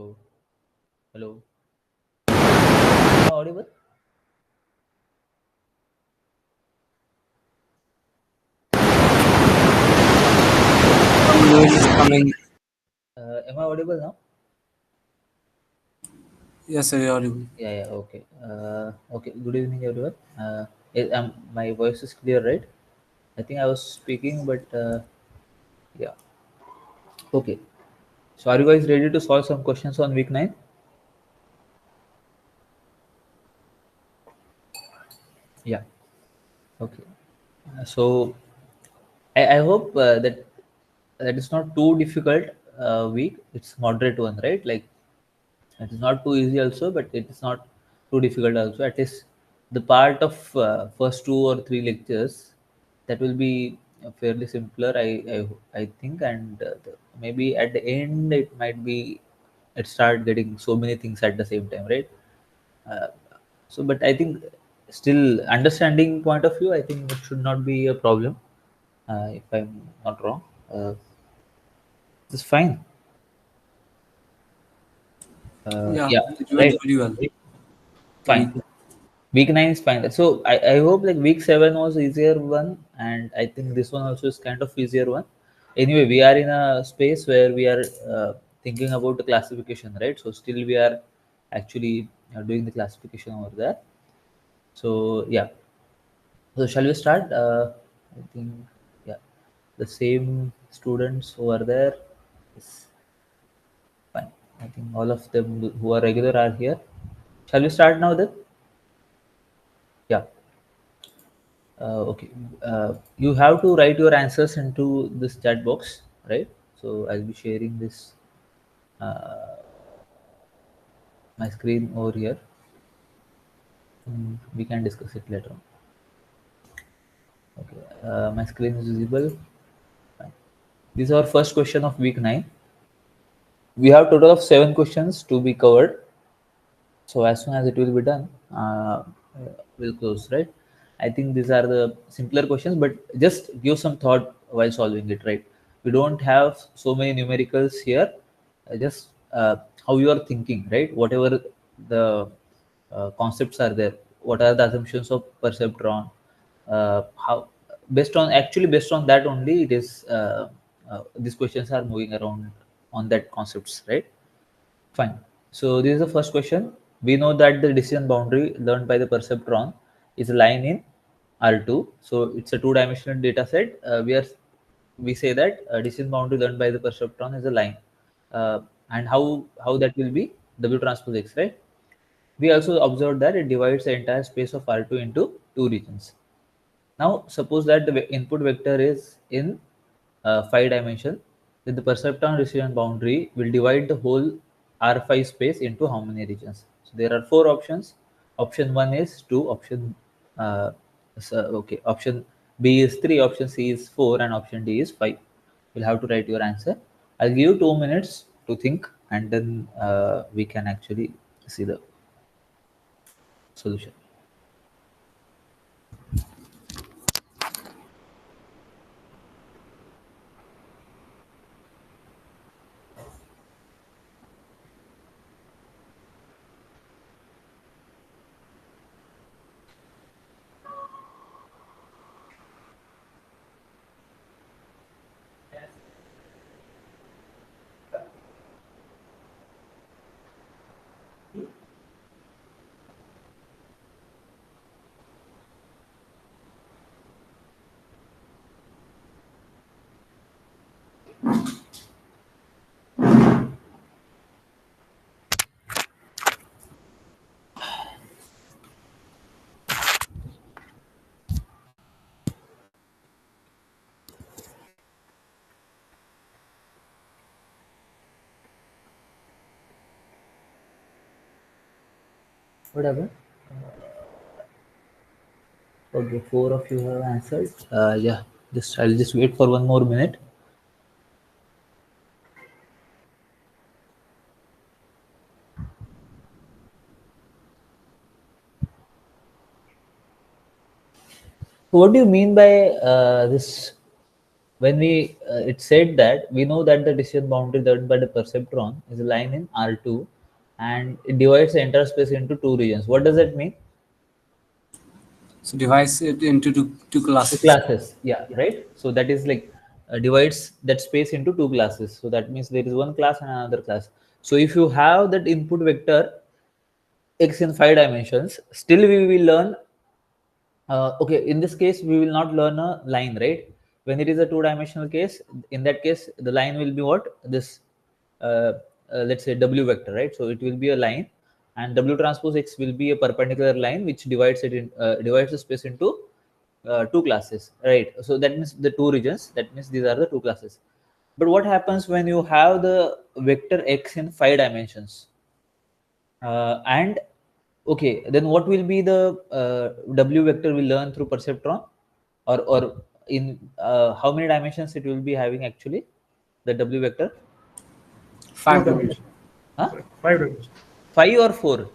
Hello, hello. Am I audible? Some noise is coming. Am I audible now? Yes, sir, you're audible. Yeah. Okay. Okay. Good evening, everyone. My voice is clear, right? I think I was speaking, but yeah. Okay. So, are you guys ready to solve some questions on week 9? Yeah. Okay. So, I hope that is not too difficult week. It's moderate one, right? Like it is not too easy also, but it is not too difficult also. At least the part of first two or three lectures that will be fairly simpler, I think, and maybe at the end it might be it start getting so many things at the same time, right? Uh, so, but I think still understanding point of view, I think it should not be a problem. If I'm not wrong, it's fine. Yeah, Yeah, it went right. very well. The Fine. week. Week 9 is fine. So I hope like week 7 was easier one, and I think this one also is kind of easier one. Anyway, we are in a space where we are thinking about the classification, right? So still we are actually doing the classification over there. So yeah. So shall we start? I think yeah, the same students who are there is fine. I think all of them who are regular are here. Shall we start now then? Yeah. Okay. You have to write your answers into this chat box, right? So I'll be sharing this my screen over here. We can discuss it later on. Okay. My screen is visible. Fine. This is our first question of week 9. We have total of 7 questions to be covered. So as soon as it will be done, we'll close, right? I think these are the simpler questions, but just give some thought while solving it, right? We don't have so many numericals here. Just how you are thinking, right? Whatever the concepts are there, what are the assumptions of perceptron? How based on that only it is these questions are moving around on that concepts, right? Fine. So this is the first question. We know that the decision boundary learned by the perceptron is a line in R2. So it's a two-dimensional data set. We say that decision boundary learned by the perceptron is a line, and how that will be W transpose X, right? We also observed that it divides the entire space of R2 into two regions. Now, suppose that the input vector is in 5 dimension, then the perceptron decision boundary will divide the whole R5 space into how many regions? So there are four options. Option one is two. Uh, Option B is three. Option C is four, and option D is five. You'll have to write your answer. I'll give you 2 minutes to think, and then we can actually see the solution. What happened? Okay, four of you have answered. Yeah, just I'll just wait for 1 more minute. What do you mean by this? when we it said that we know that the decision boundary done by the perceptron is a line in R2, and it divides the entire space into two regions. What does that mean? So divides it into two Two classes. classes, yeah, right. So that is like divides that space into two classes. So that means there is one class and another class. So if you have that input vector x in 5 dimensions, still we will learn. Okay, in this case, we will not learn a line, right? When it is a two-dimensional case, in that case, the line will be what? This, let's say W vector, right? So it will be a line, and W transpose X will be a perpendicular line which divides the space into two classes, right? So that means the two regions. That means these are the two classes. But what happens when you have the vector X in 5 dimensions? And okay, then what will be the W vector we learn through perceptron, or in how many dimensions it will be having actually, the W vector? Five Four dimension. dimension. Huh? Sorry, 5 dimension. 5 or 4?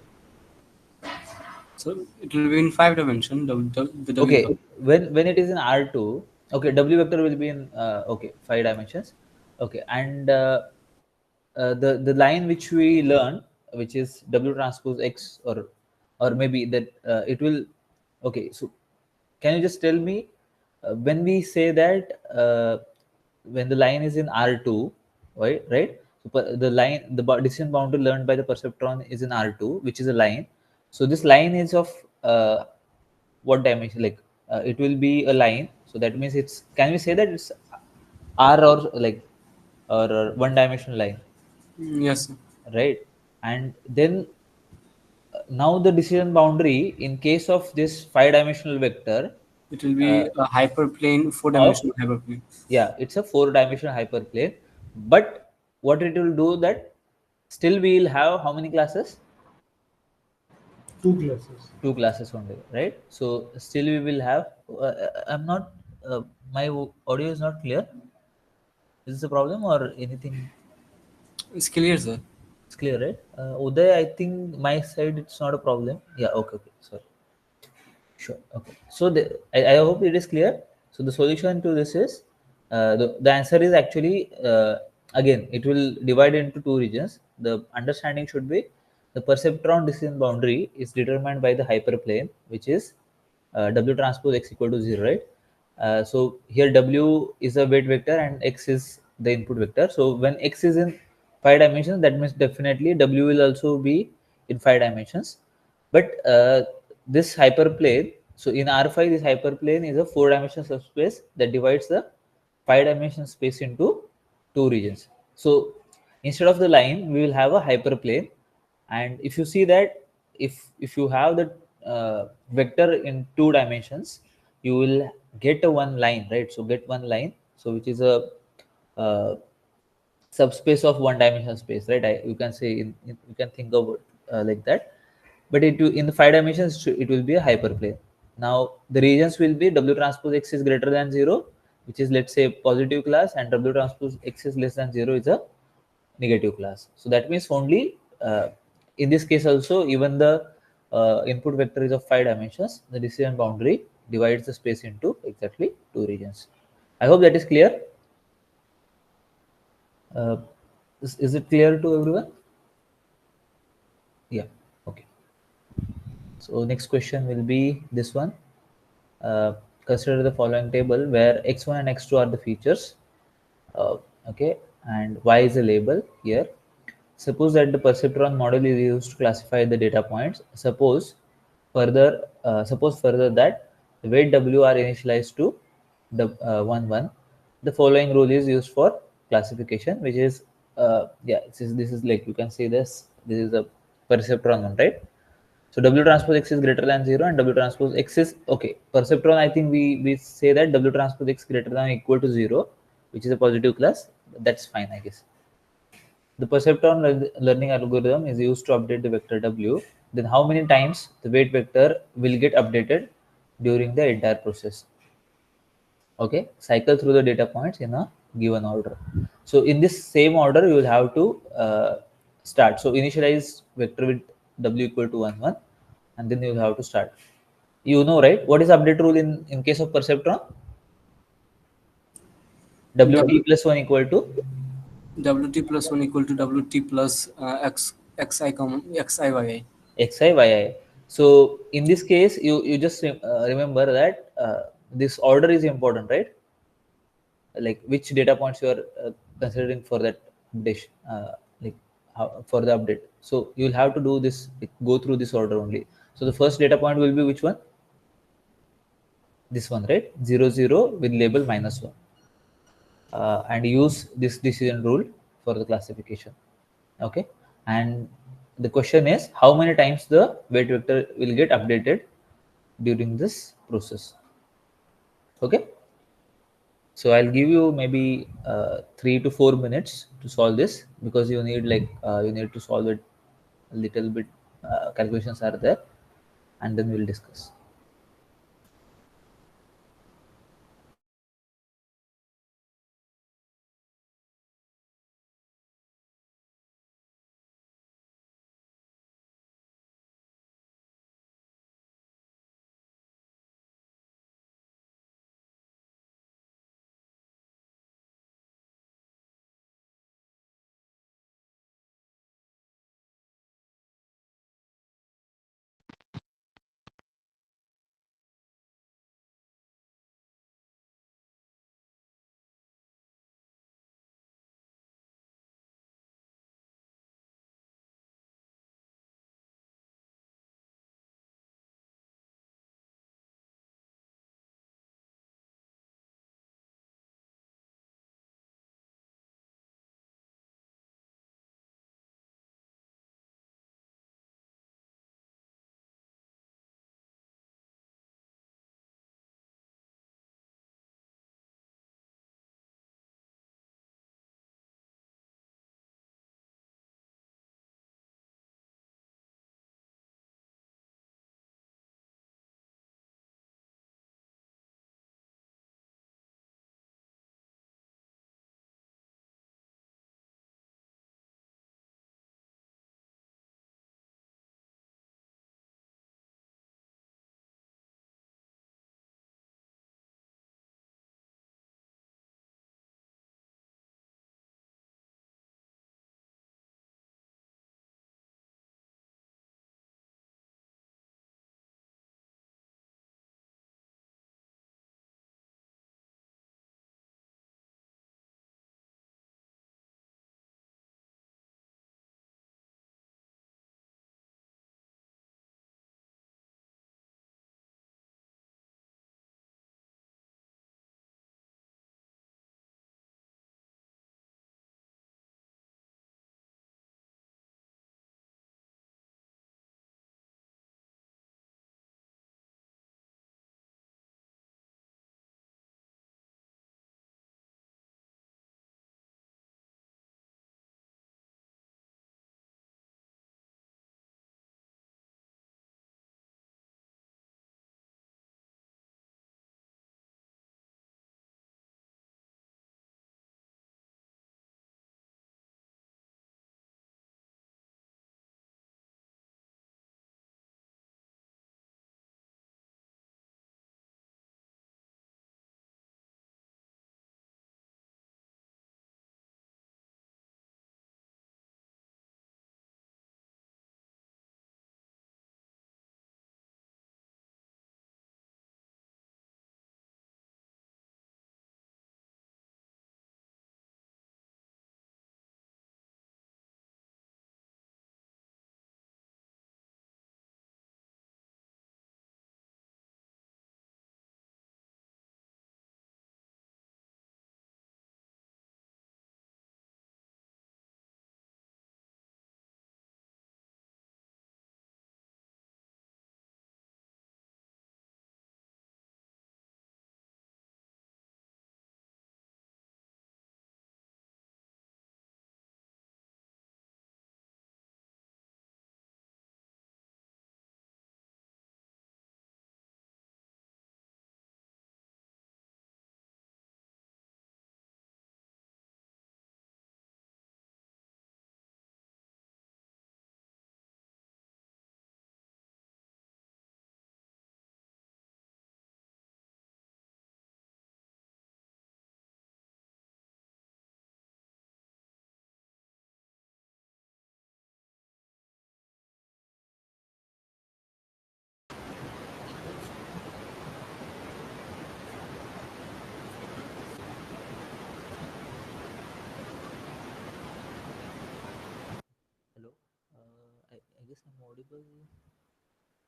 So it will be in 5 dimension. The W Okay, vector. when it is in R2, okay, W vector will be in okay, 5 dimensions. Okay, and the line which we learn, which is W transpose X, or maybe that it will. Okay, so can you just tell me when we say that when the line is in R2, right? Right. So the line, the decision boundary learned by the perceptron is in R2, which is a line. So this line is of what dimension? Like it will be a line. So that means it's. Can we say that it's R, or like, or one-dimensional line, Yes, sir. right? And then now the decision boundary in case of this 5 dimensional vector It will uh, be a hyperplane, of, four-dimensional hyperplane. yeah, it's a 4 dimensional hyperplane. But what it will do, that still we will have how many classes? Two classes. Two classes only, right? So still we will have I'm not my audio is not clear. Is this a problem or anything? It's clear, sir. It's clear, right? Uday, I think my side it's not a problem. Yeah, okay, okay, sorry. Sure. Okay. So I hope it is clear. So the solution to this is the answer is actually again it will divide into two regions. The understanding should be the perceptron decision boundary is determined by the hyperplane, which is W transpose X equal to 0, right? So here W is a weight vector and X is the input vector. So when X is in 5 dimensions, that means definitely W will also be in 5 dimensions. But this hyperplane, so in R5, this hyperplane is a 4 dimensional subspace that divides the 5 dimension space into two regions. So instead of the line, we will have a hyperplane. And if you see that, if you have the vector in 2 dimensions, you will get a one line, right? So get one line, so which is a uh, subspace of one-dimensional space, right? You can say you can think of it like that. But in the 5 dimensions, it will be a hyperplane. Now the regions will be W transpose X is greater than 0, which is, let's say, positive class, and W transpose X is less than 0 is a negative class. So that means only in this case also, even the input vector is of 5 dimensions, the decision boundary divides the space into exactly two regions. I hope that is clear. uh, is it clear to everyone? Yeah, okay. So next question will be this one. uh, Consider the following table where x1 and x2 are the features, uh, okay, and y is a label here. Suppose that the perceptron model is used to classify the data points. Suppose further that the weight w are initialized to the 1 1. The following rule is used for classification, which is yeah, this is like, you can say this is a perceptron one, right? So W transpose X is greater than 0 and W transpose X is okay. Perceptron, I think we say that W transpose X greater than or equal to 0, which is a positive class. That's fine, I guess. The perceptron learning algorithm is used to update the vector W. Then how many times the weight vector will get updated during the entire process? Okay, cycle through the data points in a given order. So in this same order, you will have to start. So initialize vector with W equal to 1 1, and then you will have to start. You know, right? What is update rule in case of perceptron? Wt plus 1 equal to Wt plus 1 equal to Wt plus xi xi yi. xi yi. So in this case, you just remember that this order is important, right? Like which data points you are considering for that update, like for the update. So you will have to do this, like, go through this order only. So the first data point will be which one? This one, right? 00 with label -1, and use this decision rule for the classification. Okay, and the question is how many times the weight vector will get updated during this process. Okay, so I'll give you maybe 3 to 4 minutes to solve this, because you need like you need to solve it a little bit. Calculations are there, and then we'll discuss.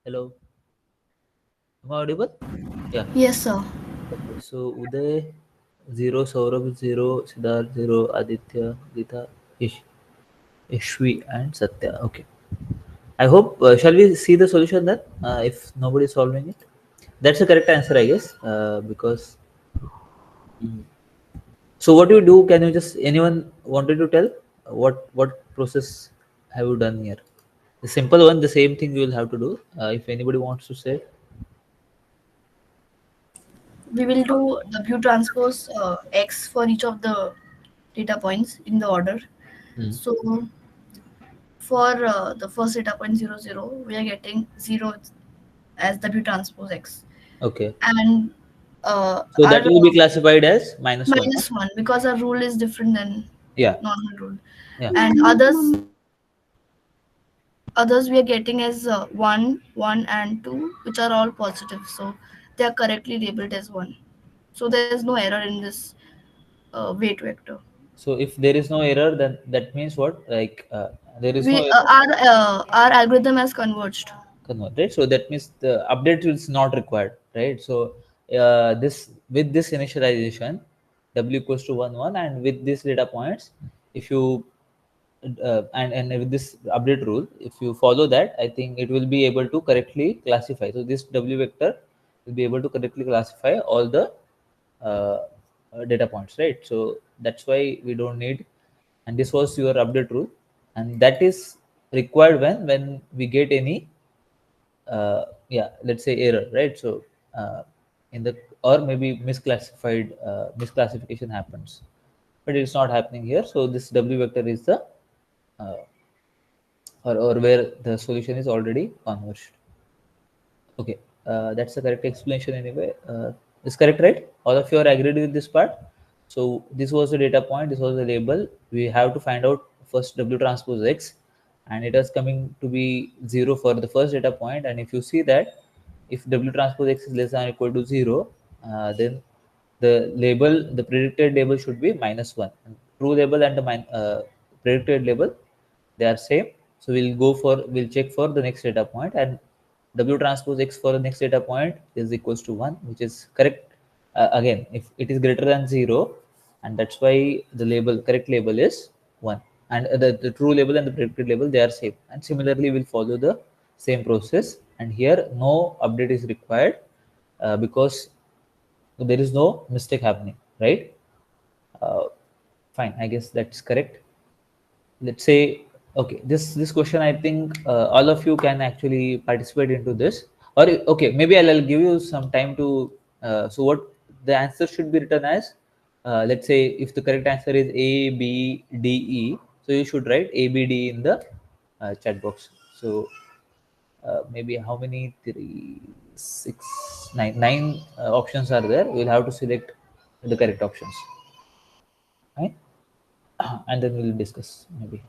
Hello, am I audible? Yeah. Yes, sir. Okay. So Uday, zero. Saurabh, zero. Siddharth, zero. Aditya, Gita, Ish, Ishvi, and Satya. Okay. I hope. Shall we see the solution then? If nobody is solving it, that's the correct answer, I guess. Because. So what do you do? Can you just anyone wanted to tell what process have you done here? The simple one, the same thing you will have to do. If anybody wants to say, We will do W transpose X for each of the data points in the order. hmm. So for the first data point 0, 0, we are getting 0 as W transpose X. Okay, And so our that will be classified as -1. Huh? -1 because our rule is different than Yeah, normal rule. yeah. And others we are getting as 1, 1 and 2, which are all positive. So they are correctly labeled as 1. So there is no error in this weight vector. So if there is no error, then that means what? Like there is no We error. our algorithm has converged. Convert, right? So that means the update is not required, right? So this with this initialization, w equals to 1 1, and with these data points, if you and with this update rule, if you follow that, I think it will be able to correctly classify. So this w vector will be able to correctly classify all the uh, data points, right? So that's why we don't need, and this was your update rule, and that is required when we get any yeah, let's say error, right? So in the, or maybe misclassification happens, but it's not happening here. So this w vector is the uh, or where the solution is already converged. Okay, that's the correct explanation anyway. Is correct, right? All of you are agreed with this part. So this was the data point. This was the label. We have to find out first W transpose X, and it is coming to be 0 for the first data point. And if you see that, if W transpose X is less than or equal to 0, then the predicted label should be -1. And true label and the predicted label, they are same. So we'll check for the next data point, and W transpose X for the next data point is equals to 1, which is correct. Again, if it is greater than 0, and that's why the label, correct label is 1. And the true label and the predicted label, they are same. And similarly, we'll follow the same process. And here, no update is required because there is no mistake happening, right? Uh, Fine, I guess that's correct. Let's say, okay, this question, I think all of you can actually participate into this, or okay, maybe I'll give you some time to so what the answer should be written as, let's say if the correct answer is A, B, D, E, so you should write A, B, D in the chat box. So maybe how many, three, six, nine options are there. We'll have to select the correct options, right? And then we'll discuss maybe.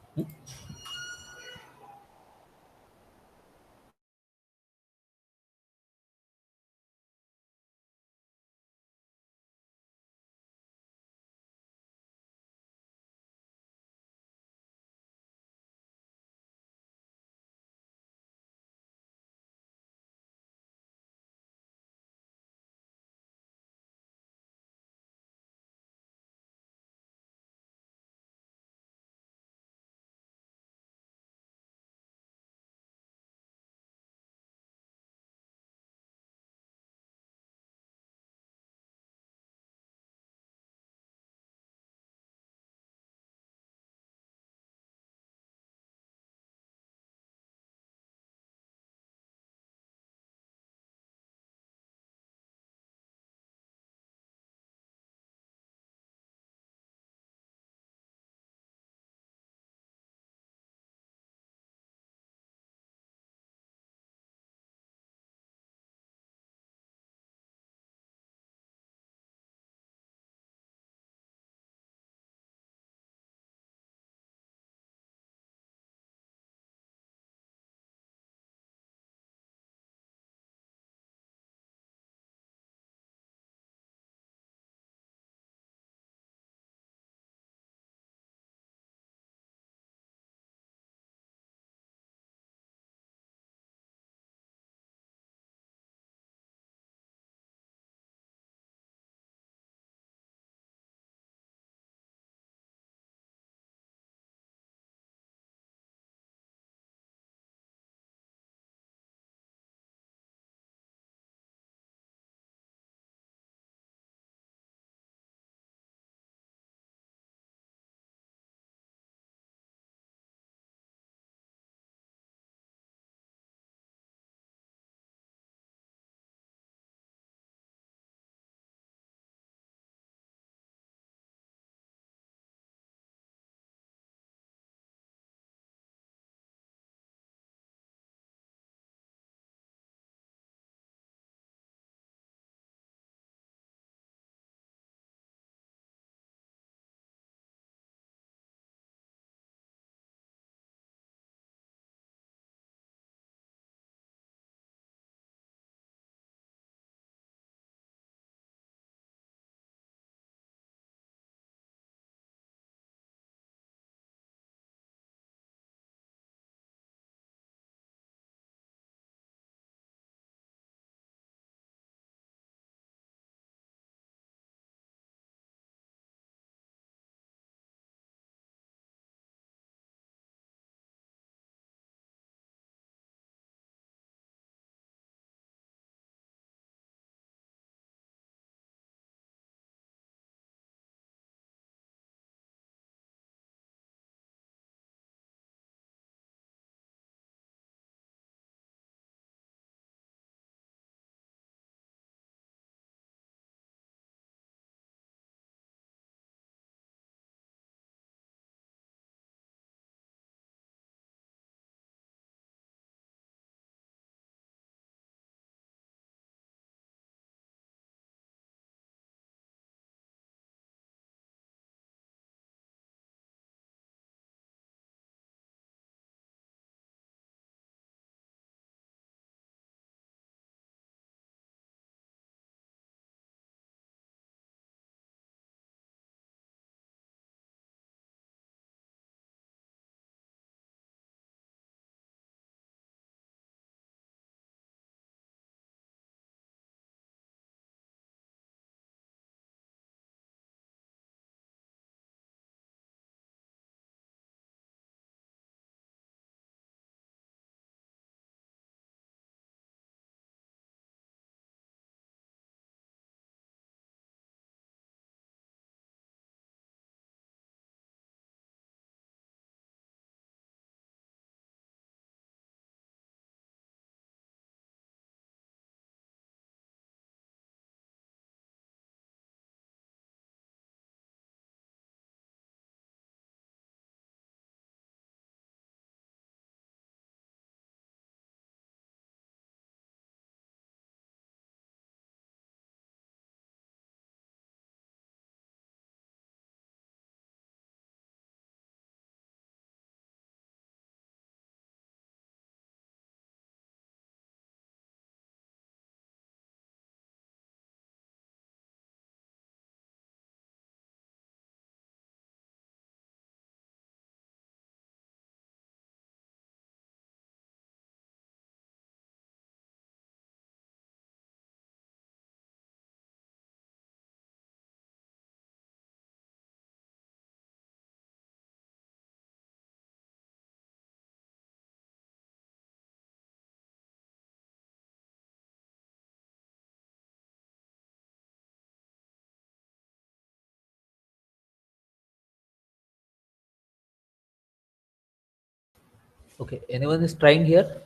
Okay, anyone is trying here?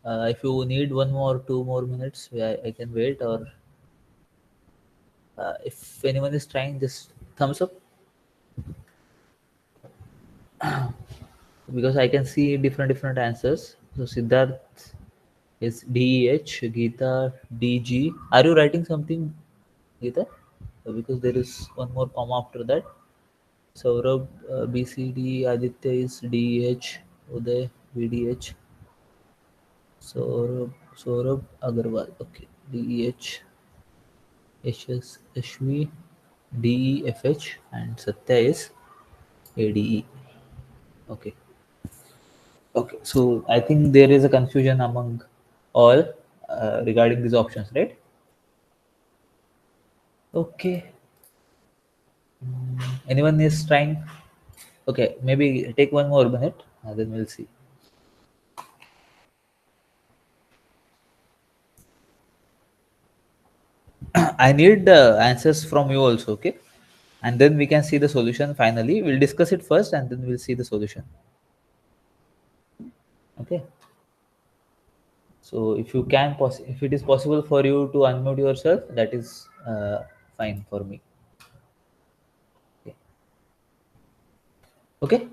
If you need 1 more 2 more minutes, I can wait, or if anyone is trying, just thumbs up, because I can see different answers. So Siddharth is DEH, Geeta DG. Are you writing something, Geeta? Because there is one more comma after that. Saurabh BCD, Aditya is DEH, Uday VDH, Saurabh Agarwal. Okay, DEH, HS Ashmi, DEFH, and Satya is ADE. Okay. Okay. So I think there is a confusion among all regarding these options, right? Okay. Anyone is trying? Okay, maybe take 1 more minute, then we'll see. I need answers from you also, okay? And then we can see the solution finally. We'll discuss it first and then we'll see the solution. Okay. So if you can, if it is possible for you to unmute yourself, that is fine for me. Okay. Okay.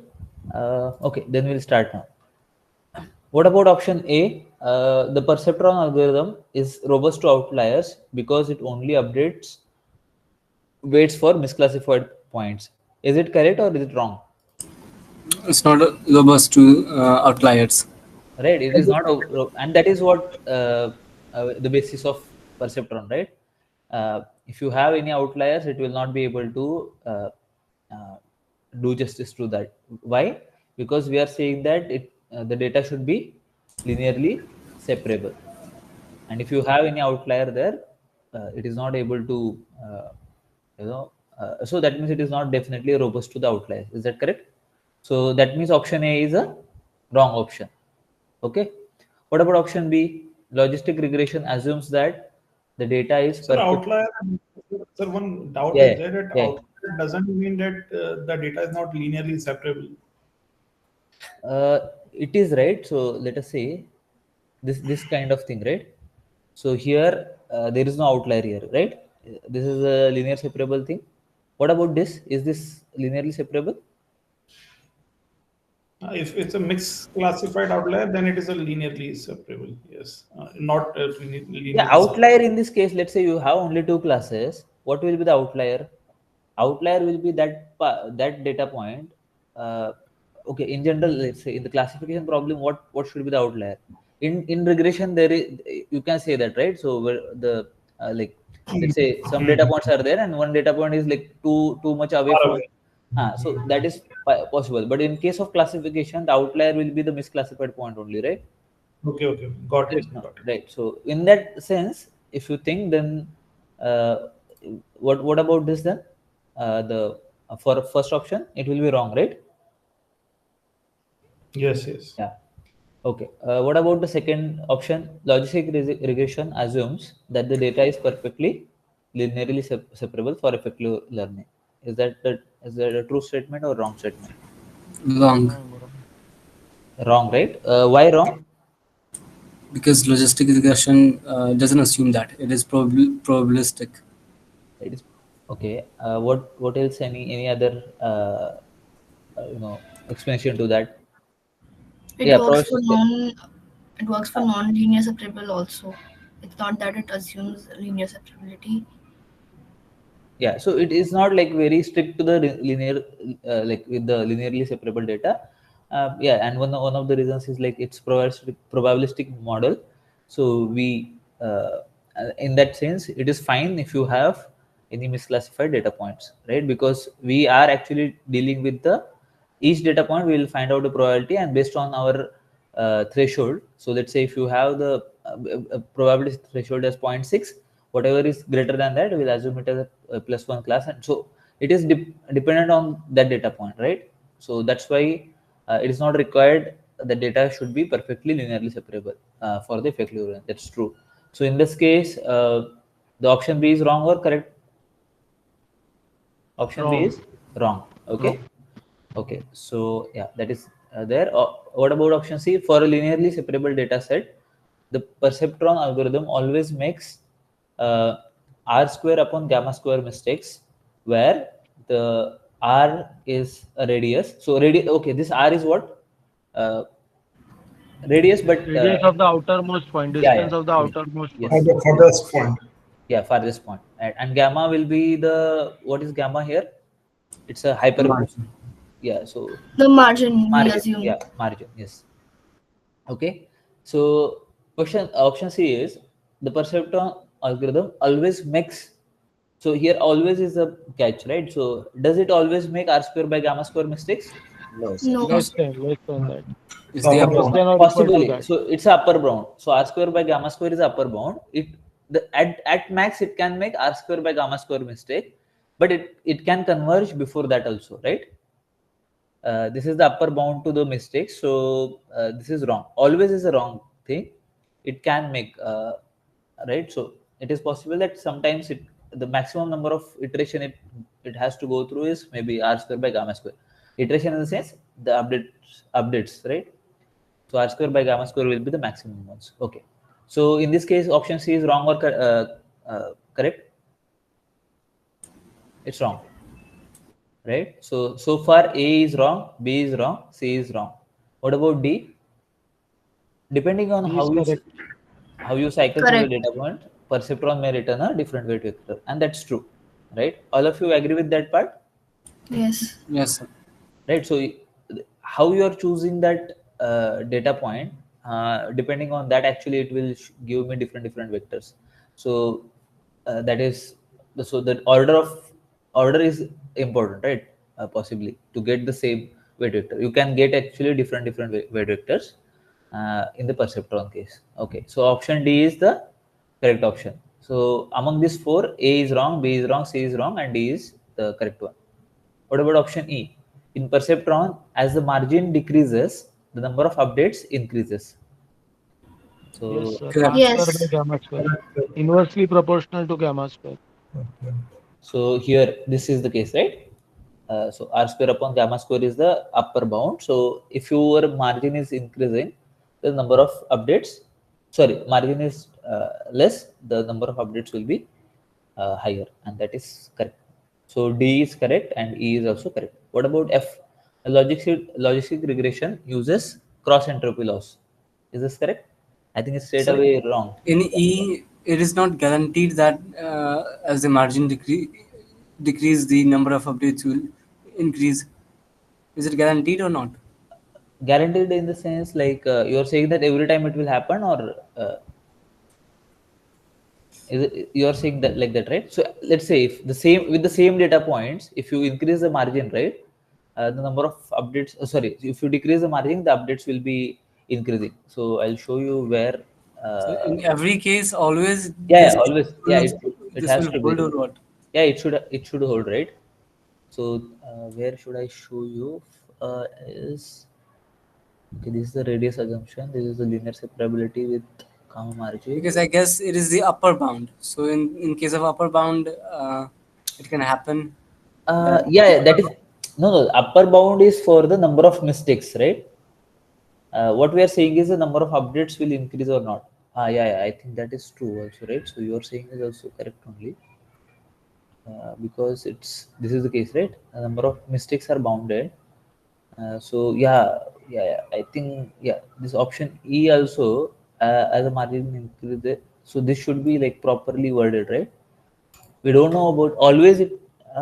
Okay. Then we'll start now. What about option A? The perceptron algorithm is robust to outliers because it only updates weights for misclassified points. Is it correct or is it wrong? It's not robust to outliers. Right, it is not and that is what the basis of perceptron, right? If you have any outliers, it will not be able to uh, do justice to that. Why? Because we are saying that the data should be linearly separable, and if you have any outlier there, it is not able to you know so that means it is not definitely robust to the outliers. Is that correct? So that means option A is a wrong option. Okay. What about option B? Logistic regression assumes that the data is Sir, perfect. outlier, sir, one doubt Yeah, is there that yeah. outlier doesn't mean that the data is not linearly separable. It is right. So let us say this kind of thing, right? So here there is no outlier here, right? This is a linear separable thing. What about this? Is this linearly separable? If it's a mixed classified outlier, then it is a linearly separable. Yes, not Yeah, linearly outlier separable. in this case, let's say you have only two classes. What will be the outlier? Outlier will be that data point. Uh, okay, in general, let's say in the classification problem, what should be the outlier? In regression, there is, you can say that, right? So where the like, let's say some data points are there and one data point is like too much away Far from. away. So that is possible. But in case of classification, the outlier will be the misclassified point only, right? Okay, okay, got Right, it, no, got it. right. So in that sense, if you think, then uh, what about this then? The for first option, it will be wrong, right? Yes, yes. Yeah. Okay. What about the second option? Logistic regression assumes that the data is perfectly linearly separable for effective learning. Is that a true statement or wrong statement? Wrong, Wrong, right? Why wrong? because logistic regression doesn't assume that. It is probabilistic. It is okay. What else? Any other explanation to that? It Yeah, works probably. for non. It works for non-linear separable also. It's not that it assumes linear separability. Yeah, so it is not like very strict to the linear, like with the linearly separable data. Yeah, and one of the reasons is like it's probabilistic model. So we in that sense it is fine if you have any misclassified data points, right? Because we are actually dealing with the each data point, we will find out the probability, and based on our threshold. So let's say if you have the probability threshold as 0.6, whatever is greater than that, we'll assume it as a plus one class, and so it is dependent on that data point, right? So that's why it is not required the data should be perfectly linearly separable for the effective learning. That's true. So in this case, the option B is wrong or correct? Option B Wrong. is wrong. Okay. Wrong. Okay. So yeah, that is there. what about option C? For a linearly separable data set, the perceptron algorithm always makes r square upon gamma square mistakes, where the r is a radius. So okay, this r is what? Uh, Radius, but Radius of the outermost point, yeah, distance of the yeah, outermost yes, point. The furthest point. yeah, farthest point. And gamma will be the, what is gamma here? It's a hyperbola. Margin. Yeah, so The margin we margin, assume. yeah, margin, yes. Okay, so option C is the perceptron algorithm always makes. So here always is a catch, right? So does it always make r square by gamma square mistakes? No, sir. No. Less than that. Is the Upper upper Less bound. than or equal to Possibly. that. So it's a upper bound. So r square by gamma square is upper bound. At max it can make r square by gamma square mistake, but it can converge before that also, right? This is the upper bound to the mistake. So this is wrong. Always is a wrong thing. It can make right. So it is possible that sometimes the maximum number of iteration it has to go through is maybe r square by gamma square. Iteration in the sense the updates, right? So r square by gamma square will be the maximum ones. Okay. So in this case, option C is wrong or correct? It's wrong, right? So far A is wrong, B is wrong, C is wrong. What about D? Depending on D is correct. how you cycle through the Correct. data point, perceptron may return a different weight vector, and that's true, right? All of you agree with that part? Yes. Yes, sir. Right? So how you are choosing that data point, depending on that, actually it will give me different vectors. So that is so the order is important, right? Possibly to get the same weight vector, you can get actually different weight vectors in the perceptron case. Okay, so option D is the correct option. So among these four, A is wrong, B is wrong, C is wrong, and D is the correct one. What about option E? In perceptron, as the margin decreases, the number of updates increases. Yes, So, sir. Correct. R square by Yes. gamma square. Inversely proportional to gamma square. so here this is the case, right? So r square upon gamma square is the upper bound. So if your margin is increasing, the number of updates, sorry, margin is less, the number of updates will be higher, and that is correct. So D is correct and E is also correct. What about F? A logistic regression uses cross entropy loss. Is this correct? I think it's straight So away wrong. in E, it is not guaranteed that as the margin decrease, the number of updates will increase. Is it guaranteed or not? Guaranteed in the sense like you're saying that every time it will happen, or is it, you're saying that like that, right? So let's say if the same with the same data points, if you increase the margin, right, the number of updates. Sorry, if you decrease the margin, the updates will be increasing. So I'll show you where. So Uh, in every case, always yeah, this yeah, always. Yeah, it this has will to hold be. or what? Yeah, it should hold, right? So where should I show you? Is okay. This is the radius assumption. This is the linear separability with comma margin. Because I guess it is the upper bound. So in case of upper bound, it can happen that Yeah, that is no. Upper bound is for the number of mistakes, right? What we are saying is the number of updates will increase or not. Yeah, I think that is true also, right? So you are saying is also correct only, because this is the case, right? A number of mistakes are bounded. So yeah, I think this option E also as a margin increase. So this should be like properly worded, right? We don't know about always it.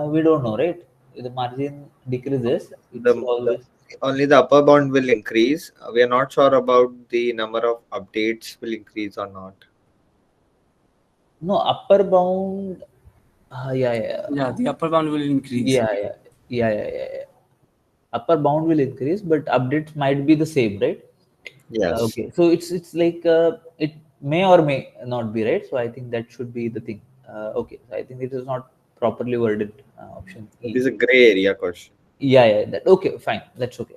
We don't know, right? If the margin decreases, it should The always. only the upper bound will increase. We are not sure about the number of updates will increase or not. No, upper bound. Yeah. yeah, the upper bound will increase. Yeah. Upper bound will increase, but updates might be the same, right? Yes. Okay, so it's like it may or may not be, right? So I think that should be the thing. Okay, so I think it is not properly worded. Option It E. is a gray area question. Yeah. That okay, fine. That's okay.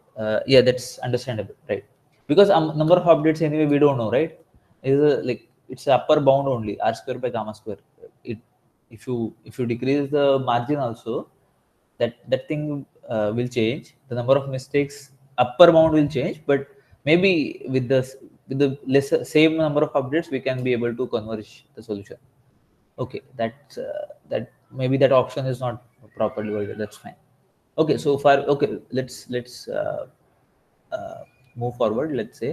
Yeah, that's understandable, right? Because number of updates anyway we don't know, right? Is like it's a upper bound only r square by gamma square. It if you decrease the margin also, that thing will change. The number of mistakes upper bound will change, but maybe with the lesser same number of updates we can be able to converge the solution. Okay, that maybe that option is not properly worded. That's fine. Okay, so far, okay, let's move forward. Let's say,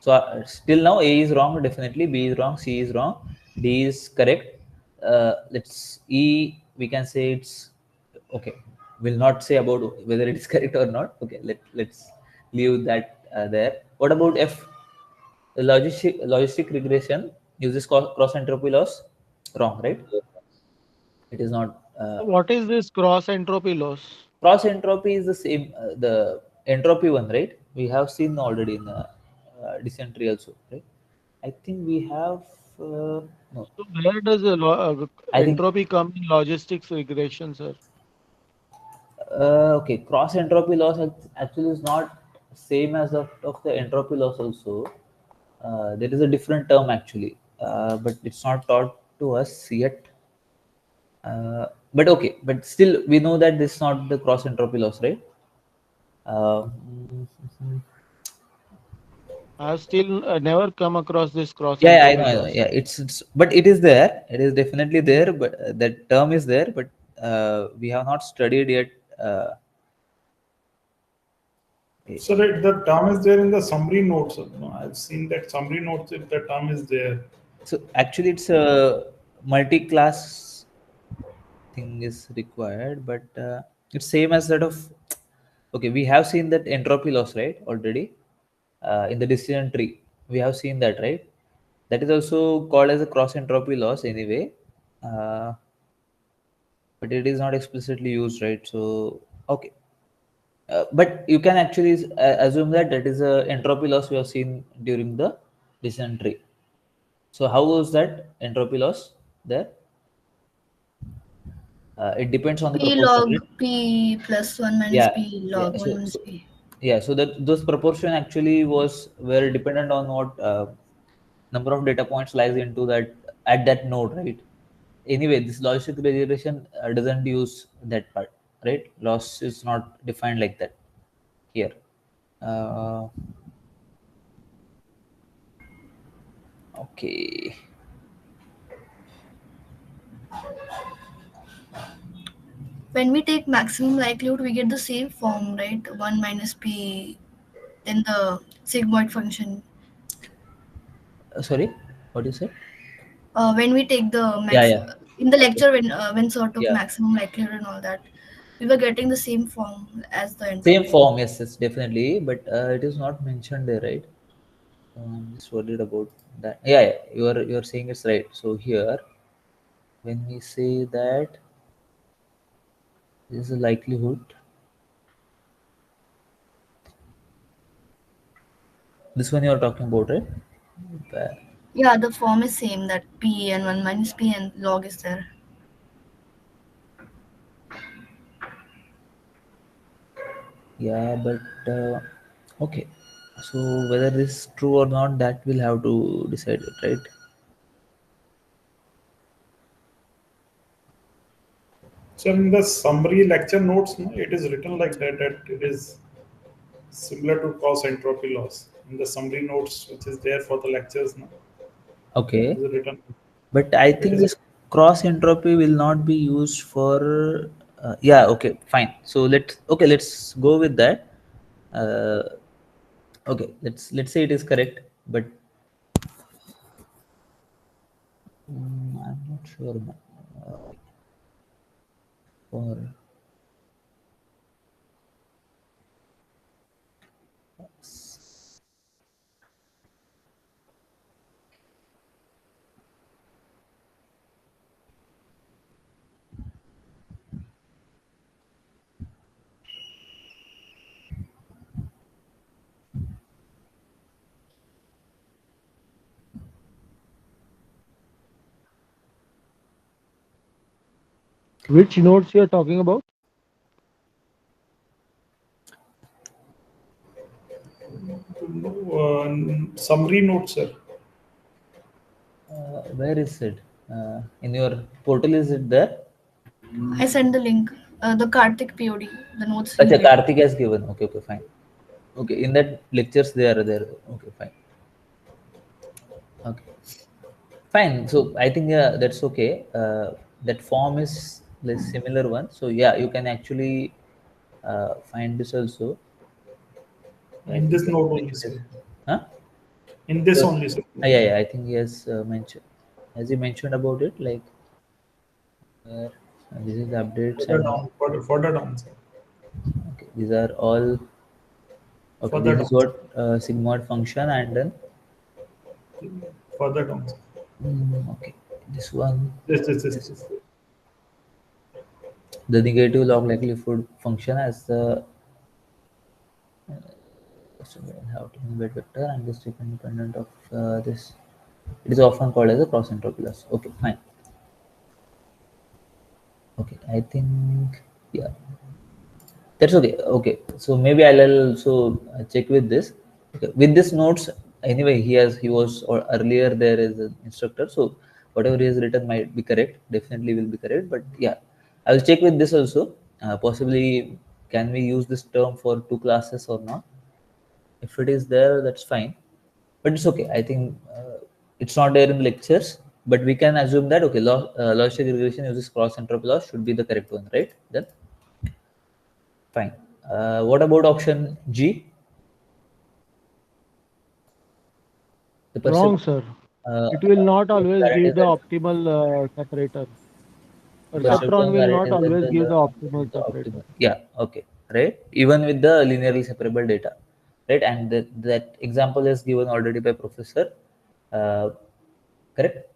so still now A is wrong, definitely B is wrong, C is wrong, D is correct. Let's E, we can say it's okay. We'll not say about whether it is correct or not. Okay, let's leave that there. What about F? The logistic regression uses cross entropy loss. Wrong, right? It is not. What is this cross entropy loss? Cross entropy is the same, the entropy one, right? We have seen already in the dysentery also, right? I think we have. No, So where does the I think. entropy come in logistics regression, sir? Okay, cross entropy loss actually is not same as of the entropy loss also. There is a different term actually, but it's not taught to us yet. But okay, but still we know that this is not the cross entropy loss, right? Mhm. I've still never come across this cross Yeah, entropy I know. loss. Yeah, it's but it is there. It is definitely there, but that term is there, but we have not studied yet. Okay. So right, the term is there in the summary notes. No, I've seen that summary notes. If the term is there, So actually, it's a multi-class thing is required, but it's same as that of. Okay, we have seen that entropy loss, right? Already in the decision tree, we have seen that, right? That is also called as a cross entropy loss anyway, but it is not explicitly used, right? So okay, but you can actually assume that that is a entropy loss we have seen during the decision tree. So how was that entropy loss there? It depends on the P proportion, log right? P plus 1 minus Yeah, P yeah. log 1 So, minus so P. yeah, so that those proportion actually was were dependent on what number of data points lies into that at that node, right? Anyway, this logistic regression doesn't use that part, right? Loss is not defined like that here. Uh, okay. When we take maximum likelihood, we get the same form, right? 1 minus P in the sigmoid function. Sorry, what you said? When we take the Yeah, max yeah, in the lecture, when sort of yeah. maximum likelihood and all that, we were getting the same form as the Same entropy. form, yes, yes, definitely, but it is not mentioned there, right? So I'm just worried about that. Yeah, yeah, you are saying it's right. So here, when we say that this is a likelihood, this one you are talking about, right? Ba- Yeah, the form is same, that P and 1 minus P and log is there. Yeah, but okay. So whether this is true or not, that we'll have to decide it, right? so in the summary lecture notes, no, it is written like that, that it is similar to cross entropy loss. In the summary notes, which is there for the lectures, no, it Okay, is written. but I It think is this cross entropy will not be used for. Yeah, okay, fine. So let's go with that. Uh, okay, let's say it is correct, but I'm not sure. For Which nodes you're talking about? summary notes, sir. where is it? In your portal, is it there? I sent the link, the Karthik POD, the notes Acha, invite. Karthik has given. Okay, okay, fine. Okay, in that lectures they are there. Okay, fine. Okay, fine. So I think yeah, that's okay. That form is the similar one. So yeah, you can actually find this also. I In think this node which only, it is. sir. Huh? In this So, only, sir. yeah, I think he has mentioned, as he mentioned about it, like this is the updates Further and down, further down, sir. okay, these are all okay. Further This is down, sir. what sigmoid function, and then Further down, sir. okay, this one, This. the negative log likelihood function as the how to invert vector and this independent of this. It is often called as a cross entropy loss. Okay, fine. Okay, I think yeah. That's okay. Okay, so maybe I'll also check with this. Okay. With this notes, anyway, he was or earlier there is an instructor, so whatever he has written might be correct. Definitely will be correct. But yeah, I'll check with this also. Possibly, can we use this term for two classes or not? If it is there, that's fine. But it's okay. I think it's not there in lectures, but we can assume that okay, logistic regression uses cross entropy loss should be the correct one, right? Then fine. What about option G? The Wrong, perception sir. uh, It will not always guarantee give the that optimal separator. Perceptron perceptron will not guarantees that always give the optimal the separator. optimal. Yeah, okay, right. Even with the linearly separable data, right? And that example is given already by professor, uh, correct?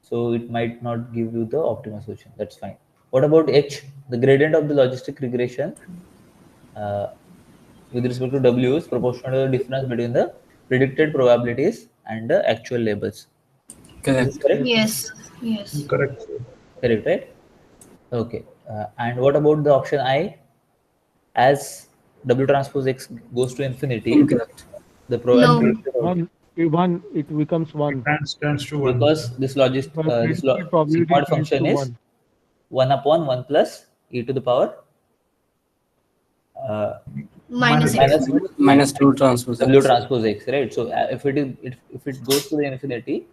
So it might not give you the optimal solution. That's fine. What about H? The gradient of the logistic regression uh, with respect to W is proportional to the difference between the predicted probabilities and the actual labels. Is this Correct. correct? Yes, yes. Correct, sir. Correct, right? Okay. And what about the option I? As W transpose X goes to infinity, Incorrect. the No. probability One, one, it becomes It one. tends to one. because this logist The predicted probability sigmoid tends function to is one. 1 upon 1 plus e to the power uh, Minus X. minus Minus 2 transpose W X. transpose X, right? So if it goes to the infinity,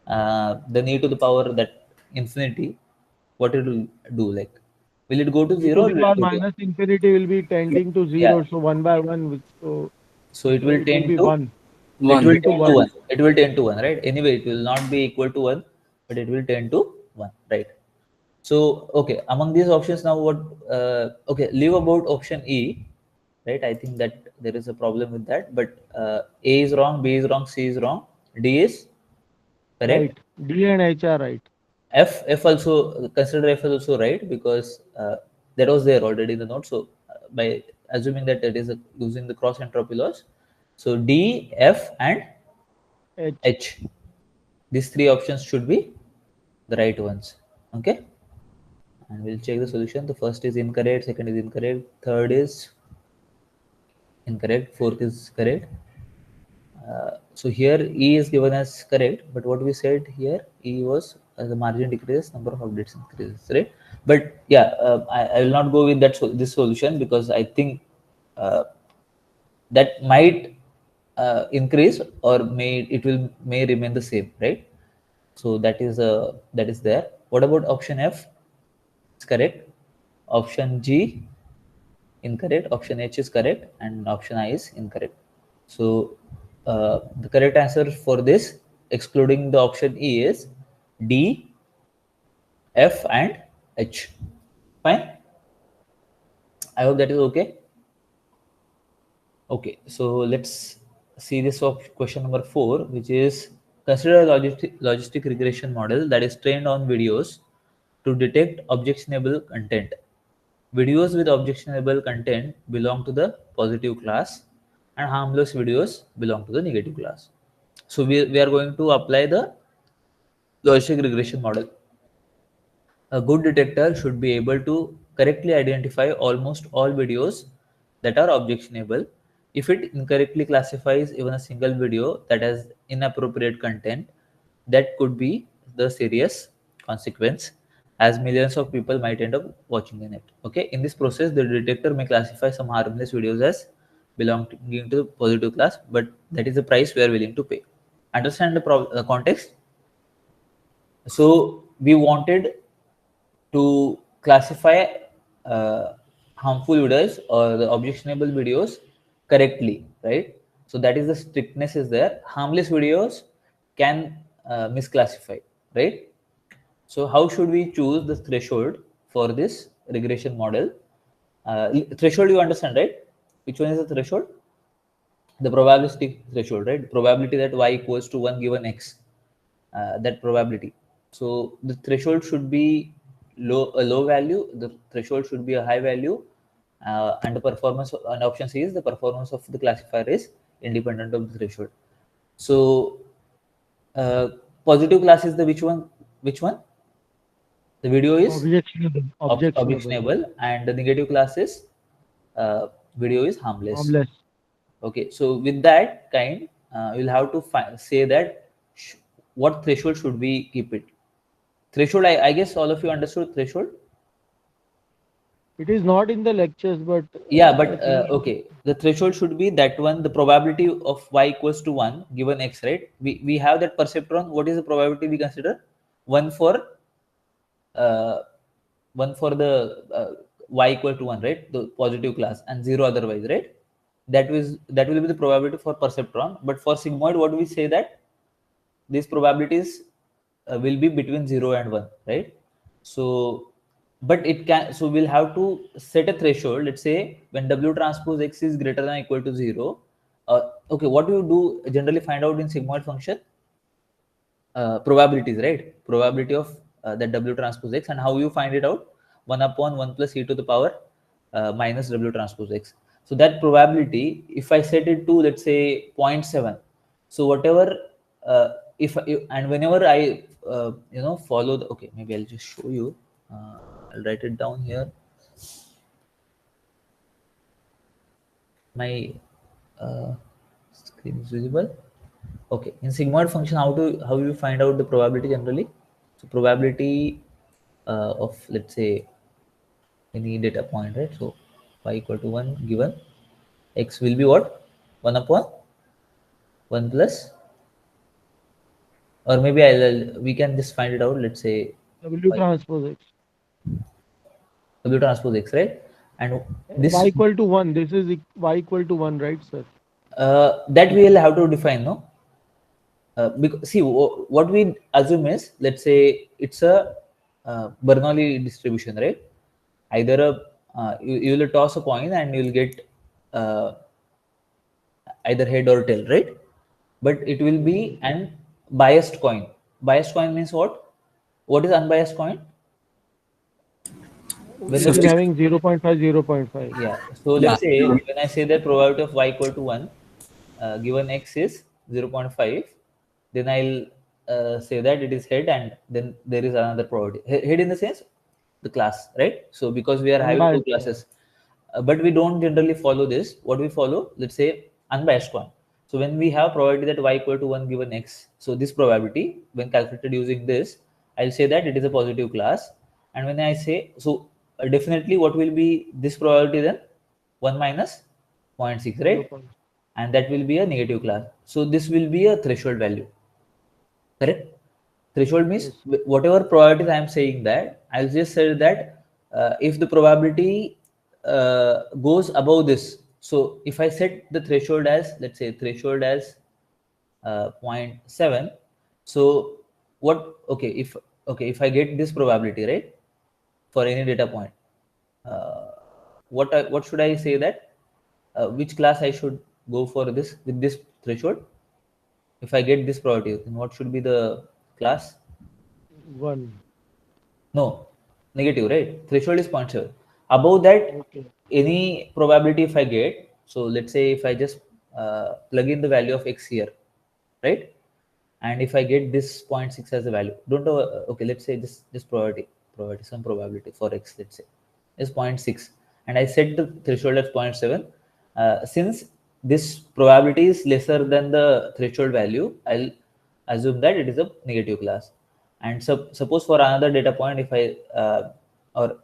then e to the power that infinity, what it will do? Like, will it go to E to zero or the will it power go to minus infinity will be tending to yeah? zero. So one by one, so So it will it will tend be to one. it 1. will 10 to tend to 1. 1. It will tend to 1, right? Anyway, it will not be equal to 1, but it will tend to 1, right? So, okay, among these options now, what, okay, leave about option E, right? I think that there is a problem with that, but A is wrong, B is wrong, C is wrong, D is correct. Right. D and H are right. F also, consider F as also right because that was there already in the note. So, by assuming that it is using the cross entropy laws, so D, F, and H. H. These three options should be the right ones. Okay. And we'll check the solution. The first is incorrect, second is incorrect, third is incorrect, fourth is correct. So here E is given as correct, but what we said here E was the margin decreases, number of updates increases, right? But yeah, I will not go with that this solution because I think uh, that might increase or may remain the same, right? So that is there. What about option F? It's correct. Option G incorrect. Option H is correct, and option I is incorrect. So the correct answer for this, excluding the option E, is D, F, and H. Fine. I hope that is okay. Okay, so let's see this of question number 4, which is consider a logistic regression model that is trained on videos to detect objectionable content. Videos with objectionable content belong to the positive class, and harmless videos belong to the negative class. So we are going to apply the logistic regression model. A good detector should be able to correctly identify almost all videos that are objectionable. If it incorrectly classifies even a single video that has inappropriate content, that could be the serious consequence, as millions of people might end up watching in it. Okay, in this process, the detector may classify some harmless videos as belonging to the positive class, but that is the price we are willing to pay. Understand the context? So we wanted to classify harmful videos or the objectionable videos correctly, right? So that is the strictness is there. Harmless videos can misclassify, right? So how should we choose the threshold for this regression model? Threshold you understand, right? Which one is the threshold? The probabilistic threshold, right? Probability that y equals to 1 given x, that probability. So the threshold should be a low value, the threshold should be a high value, and the performance and option C is the performance of the classifier is independent of the threshold. So uh, positive class is the which one? Which one? The video is objectionable, and the negative class is video is harmless. Okay, so with that kind, you'll have to say that what threshold should we keep it. Threshold, I guess all of you understood threshold. It is not in the lectures, but Yeah, but okay, the threshold should be that one, the probability of y equals to 1 given x, right? We have that perceptron. What is the probability we consider? 1 for uh, 1 for the y equal to 1, right? The positive class, and 0 otherwise, right? That will be the probability for perceptron. But for sigmoid, what do we say that these probabilities will be between 0 and 1, right? So but it can, so we'll have to set a threshold. Let's say when w transpose x is greater than or equal to 0, okay, what do you do generally find out in sigmoid function? Probabilities, right? Probability of that w transpose x, and how you find it out? 1 upon 1 plus e to the power minus w transpose x. So that probability, if I set it to, let's say, 0.7, so whatever if and whenever I follow the, okay, maybe I'll just show you. I'll write it down here. My screen is visible. Okay, in sigmoid function, how you find out the probability generally? So probability of, let's say, any data point, right? So y equal to 1 given x will be what? 1 upon 1 plus, or maybe we can just find it out. Let's say W transpose x. W transpose x, right? And this Y equal to 1. This is y equal to 1, right, sir? that we will have to define, no? Because see, what we assume is, let's say it's a Bernoulli distribution, right? Either you will toss a coin and you will get either head or tail, right? But it will be an biased coin. Biased coin means what? What is unbiased coin? When It is having 0.5, 0.5. yeah. So let's say when I say that probability of y equal to 1 given x is 0.5, then I'll say that it is head, and then there is another probability. Head in the sense the class, right? So because we are having two classes, but we don't generally follow this. What we follow, let's say, unbiased coin. So when we have probability that y equal to 1 given x, so this probability when calculated using this, I'll say that it is a positive class. And when I say, so definitely what will be this probability then? 1 minus 0.6, right? And that will be a negative class. So this will be a threshold value, correct? Threshold means whatever probabilities I am saying, that I'll just say that if the probability goes above this, so if I set the threshold as, let's say, threshold as 0.7, so what, okay, if I get this probability, right, for any data point, what should I say that which class I should go for this with this threshold? If I get this probability, then what should be the class? 1. No, negative, right? Threshold is 0.7. Above that, any probability if I get, so let's say if I just plug in the value of x here, right? And if I get this 0.6 as a value, don't know, okay, let's say this probability, some probability for x, let's say, is 0.6. And I set the threshold as 0.7. Since this probability is lesser than the threshold value, I'll assume that it is a negative class. And suppose for another data point, if I or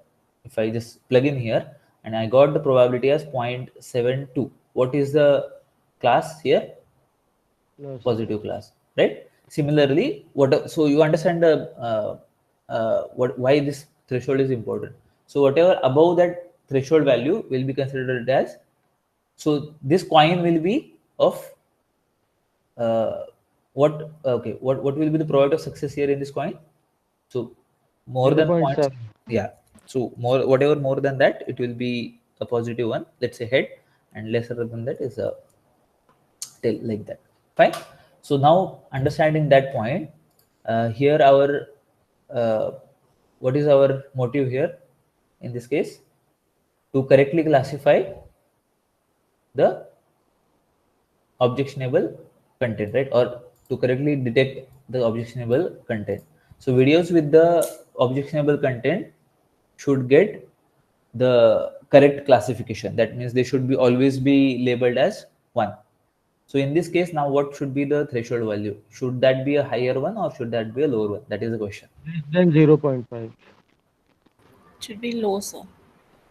if I just plug in here and I got the probability as 0.72, what is the class here? Plus. Positive class, right? Similarly, so you understand the what why this threshold is important. So whatever above that threshold value will be considered as, so this coin will be of what will be the probability of success here in this coin? So more than points, 0.7. yeah. So whatever more than that, it will be a positive one. Let's say head, and lesser than that is a tail, like that. Fine. So now understanding that point, here our what is our motive here in this case? To correctly classify the objectionable content, right? Or to correctly detect the objectionable content. So videos with the objectionable content should get the correct classification. That means they should be always be labeled as 1. So in this case, now what should be the threshold value? Should that be a higher one or should that be a lower one? That is the question. Less than 0.5. Should be low, sir.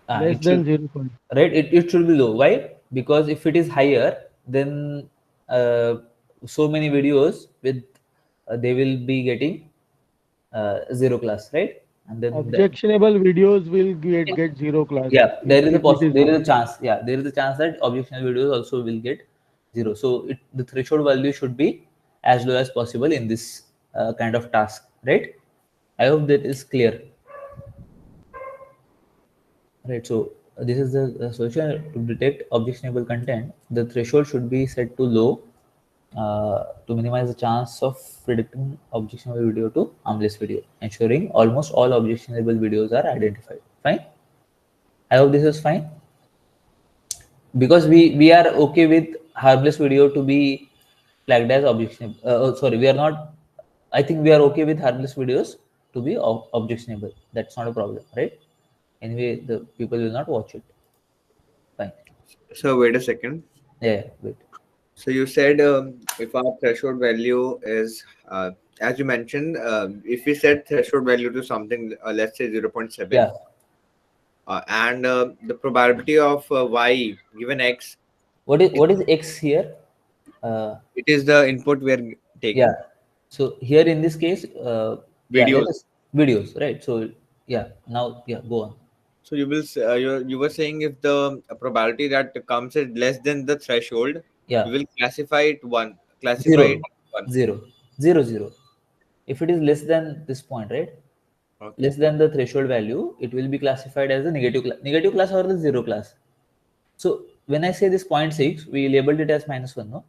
Less It than should, 0.5. right? It should be low. Why? Because if it is higher, then so many videos with they will be getting 0 class, right? And then Objectionable videos will get 0 class yeah, there is a if it is there low. is a chance. Yeah, there is a chance that objectionable videos also will get 0. So the threshold value should be as low as possible in this kind of task, right? I hope that is clear. Right, so this is the solution to detect objectionable content. The threshold should be set to low to minimize the chance of predicting objectionable video to harmless video, ensuring almost all objectionable videos are identified. Fine. I hope this is fine, because we are okay with harmless video to be flagged as objectionable. Sorry, we are not. I think we are okay with harmless videos to be objectionable. That's not a problem, right? Anyway, the people will not watch it. Fine. So wait a second. Yeah, wait. So you said if our threshold value is, as you mentioned, if we set threshold value to something, let's say 0.7, Yeah. and the probability of y given x, What is X here? it is the input we are Yeah. taking. So here in this case, yeah, let Videos. us videos, right? So yeah, now yeah, go on. So you will you were saying if the probability that comes is less than the threshold, we Yeah, will classify it one. Classify zero, it one. zero, zero, zero. If it is less than this point, right? Okay. Less than the threshold value, it will be classified as a negative class or the 0 class. So when I say this 0.6, we labeled it as -1, no?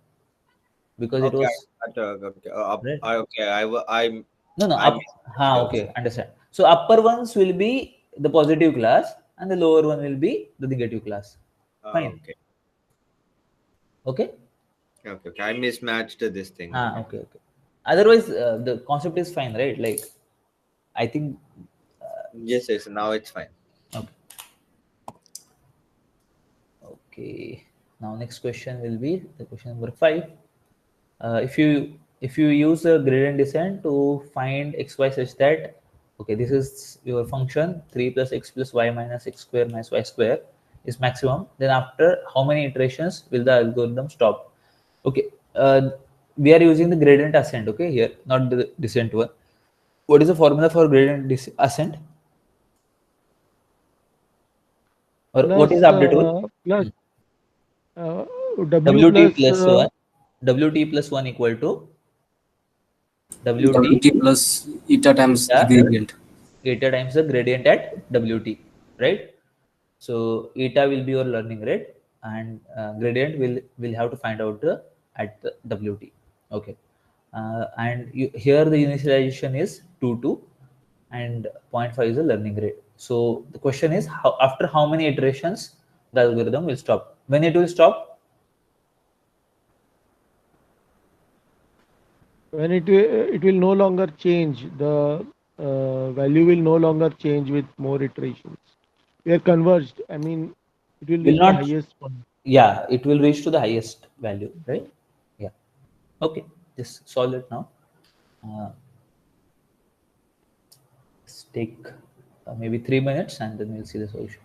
Because it Okay. was Okay. right. Okay. I No, no, I up. Ha, misunderstood. okay, understand. So upper ones will be the positive class, and the lower one will be the negative class. Fine. Okay. Okay. Okay. I mismatched this thing. Ah, Okay. okay, okay. Otherwise, the concept is fine, right? Like, I think. Yes. Yes. Now it's fine. Okay. Okay. Now next question will be the question number 5. If you use a gradient descent to find xy such that, okay, this is your function 3 plus x plus y minus x square minus y square is maximum, then after how many iterations will the algorithm stop? Okay, we are using the gradient ascent, okay, here, not the descent one. What is the formula for gradient ascent, or what is Plus, the update rule? plus W Wt plus plus 1, Wt plus 1 equal to Wt Wt plus eta times the eta gradient. eta times the gradient at Wt, right? So eta will be your learning rate, and gradient will have to find out the at the Wt. Okay, and here the initialization is 2 2, and 0.5 is the learning rate. So the question is, how after how many iterations the algorithm will stop? When it will stop? when it will no longer change. The value will no longer change with more iterations. We are converged. I mean, it will Will reach the not. highest point. Yeah, it will reach to the highest value, right? Yeah. Okay, just solve it now. Uh, let's take maybe 3 minutes, and then we'll see the solution.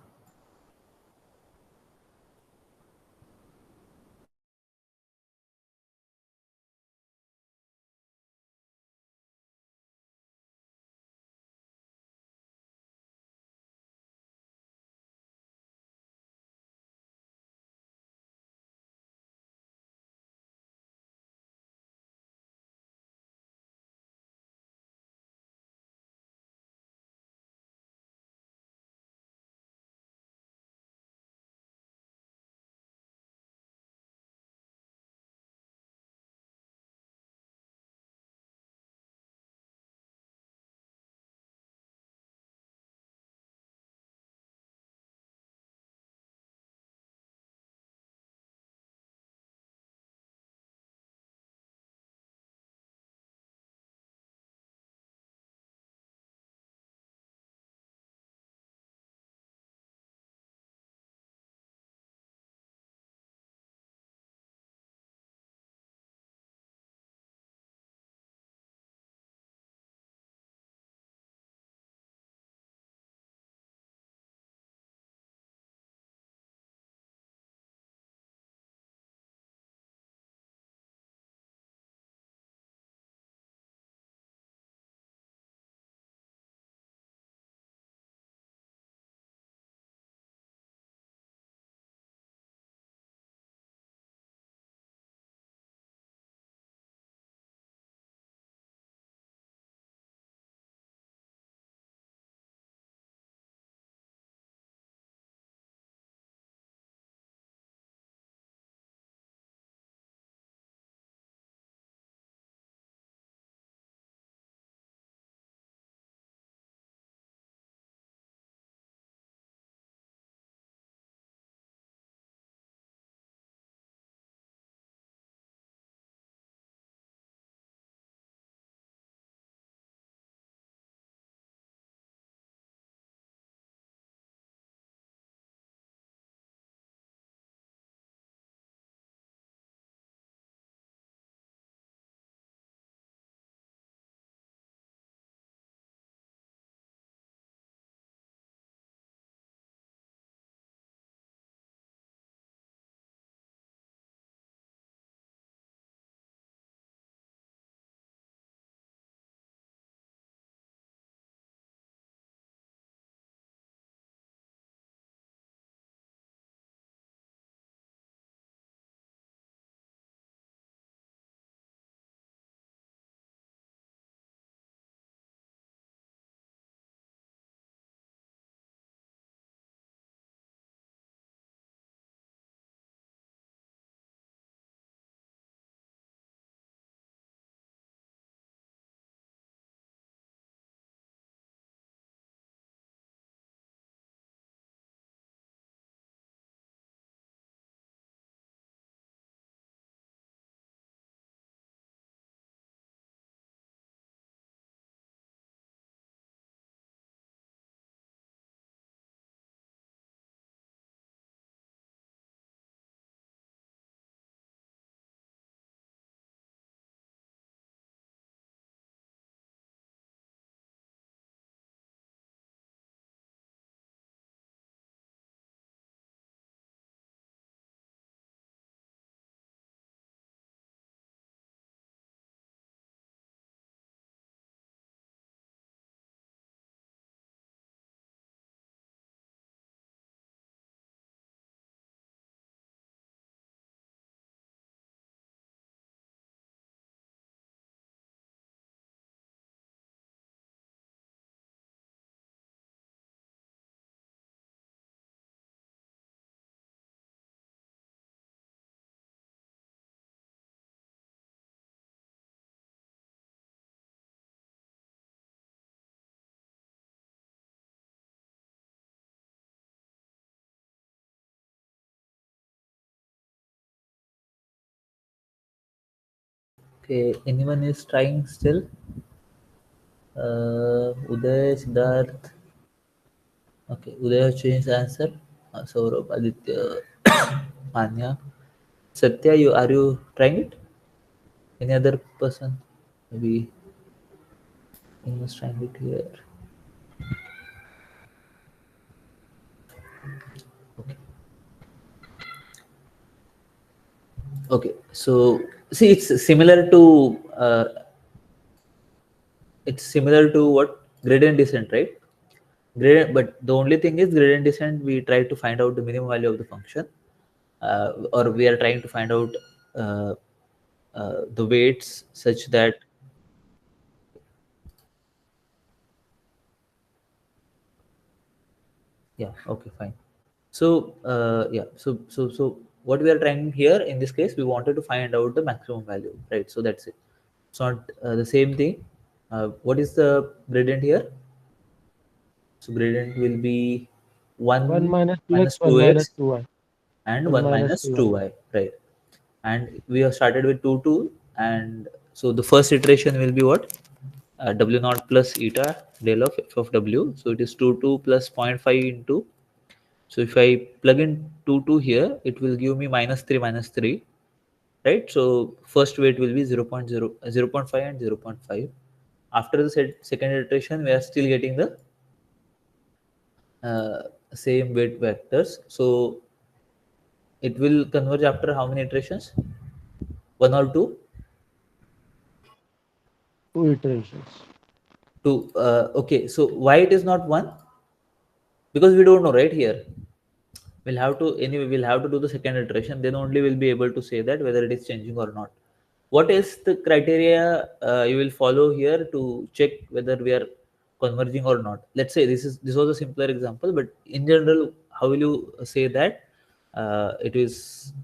Okay, anyone is trying still? Uday, Siddharth. Okay, Uday has changed the answer. Saurabh, Aditya, Manya. Satya, are you trying it? Any other person? Maybe anyone is trying it here. Okay. Okay. So see, it's similar to what gradient descent, right? Gradient, but the only thing is gradient descent. We try to find out the minimum value of the function, or we are trying to find out uh, the weights such that yeah. Okay, fine. So yeah. So what we are trying here in this case, we wanted to find out the maximum value, right? So that's it. It's not the same thing. What is the gradient here? So gradient will be 1 1 minus 2x, minus 1 minus 2x 2y. and 1 1 minus minus 2y. 2y, right? And we have started with 2 2, and so the first iteration will be what? W naught plus eta del of f of w. So it is 2 2 plus 0.5 into. So if I plug in 2 2 here, it will give me minus 3, right? So first weight will be 0.5 and 0.5. After the second iteration, we are still getting the uh, same weight vectors. So it will converge after how many iterations? One or two? 2 iterations. Two. Okay. So why it is not one? Because we don't know, right? Here we'll have to anyway. We'll have to do the second iteration. Then only we'll be able to say that whether it is changing or not. What is the criteria you will follow here to check whether we are converging or not? Let's say this was a simpler example, but in general, how will you say that it is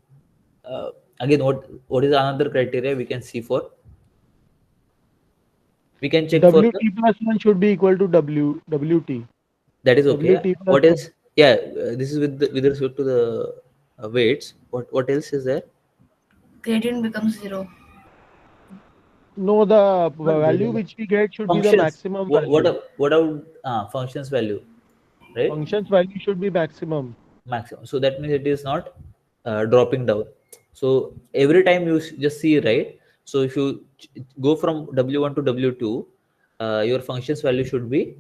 uh, again? What is another criteria we can see for? We can check for the Wt plus 1 should be equal to Wt. that is okay. Wt plus What 1. else? Yeah, this is with respect to the weights. What else is there? Gradient becomes 0. No, the Not value gradient. which we get should be the Functions. maximum What what value. a- what about functions value, right? Function's value should be maximum. Maximum. So that means it is not dropping down. So every time you just see, right? So if you go from W1 to W2, your functions value should be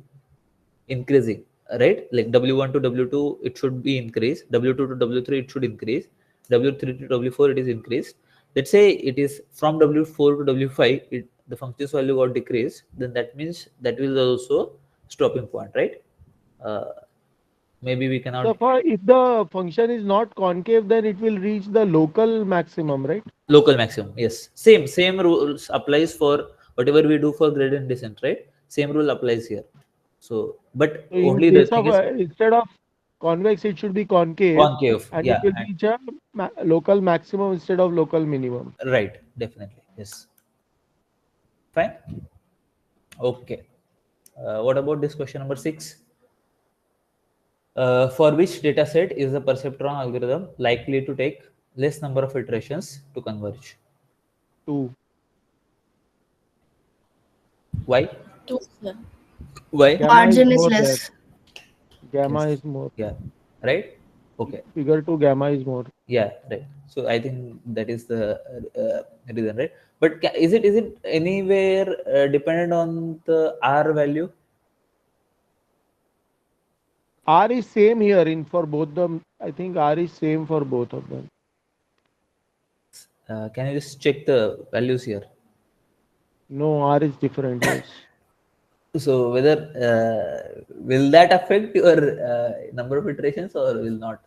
increasing, right? Like W1 to W2, it should be increased. W2 to W3, it should increase. W3 to W4, it is increased. Let's say it is from W4 to W5, the functions value got decreased. Then that means that will also stopping point, right? Uh, Maybe we So cannot if the function is not concave, then it will reach the local maximum, right? local maximum. Yes, same rules applies for whatever we do for gradient descent, right? Same rule applies here. So, but So in only the case thing of is instead of convex, it should be concave, concave. and it Yeah, will reach a local maximum instead of local minimum. right. Definitely. Yes. Fine. Okay. What about this question number 6? For which data set is the perceptron algorithm likely to take less number of iterations to converge? 2. Why? 2, sir. Why? Gamma is Margin is more there. less. Gamma Yes. is more. Yeah. Right? Okay. Figure 2 gamma is more. Yeah, right. So I think that is the reason, right? But is it anywhere dependent on the R value? R is same here in for both them. I think R is same for both of them. Can you just check the values here? No, R is different. Yes. So whether will that affect your number of iterations or will not?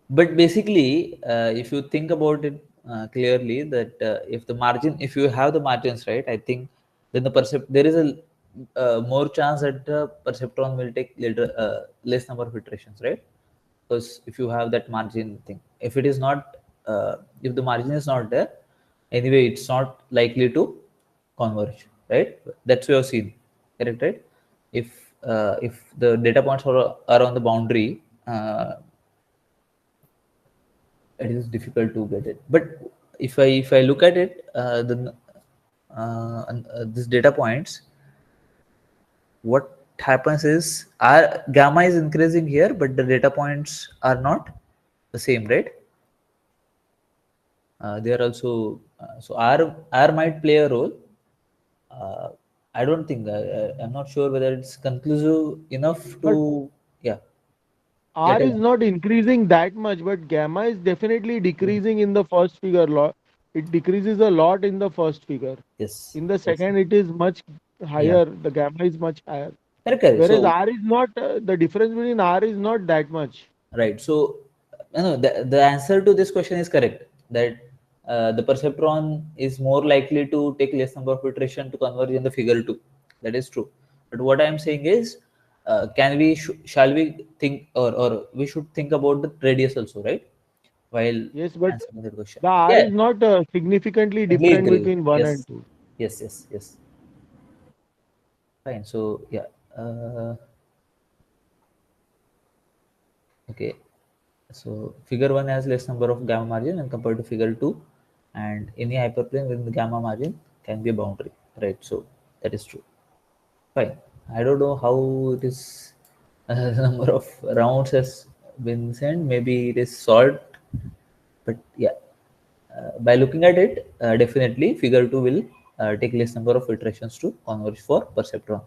But basically, if you think about it clearly, that if you have the margins, right, I think then there is a more chance that the perceptron will take less number of iterations, right? Because if you have that margin thing, if it is not, if the margin is not there, anyway, it's not likely to converge, right? That's what you have seen, correct, right? If the data points are on the boundary. it is difficult to get it. But if I look at it, then this data points, what happens is our gamma is increasing here, but the data points are not the same, right? They are also so R might play a role. Uh, I don't think I'm not sure whether it's conclusive enough But to yeah. R Get is it. not increasing that much, but gamma is definitely decreasing in the first figure. It decreases a lot in the first figure. Yes, In the yes, second, it is much yeah. higher. The gamma is much higher. Correct, correct. Whereas So R is not, the difference between R is not that much. right. So, the answer to this question is correct. That the perceptron is more likely to take less number of iteration to converge in the figure 2. That is true. But what I am saying is, shall we think, or we should think about the radius also, right? While Yes, but answering the question. the R Yeah, is not significantly simply different increase. between 1 and Yes, 2. yes, yes, yes. Fine. So, yeah. Okay. So figure 1 has less number of gamma margin when compared to figure 2, and any hyperplane with the gamma margin can be a boundary, right? So that is true. Fine. I don't know how it is. The number of rounds has been sent. Maybe it is solved, but yeah. By looking at it, definitely figure 2 will take less number of iterations to converge for perceptron.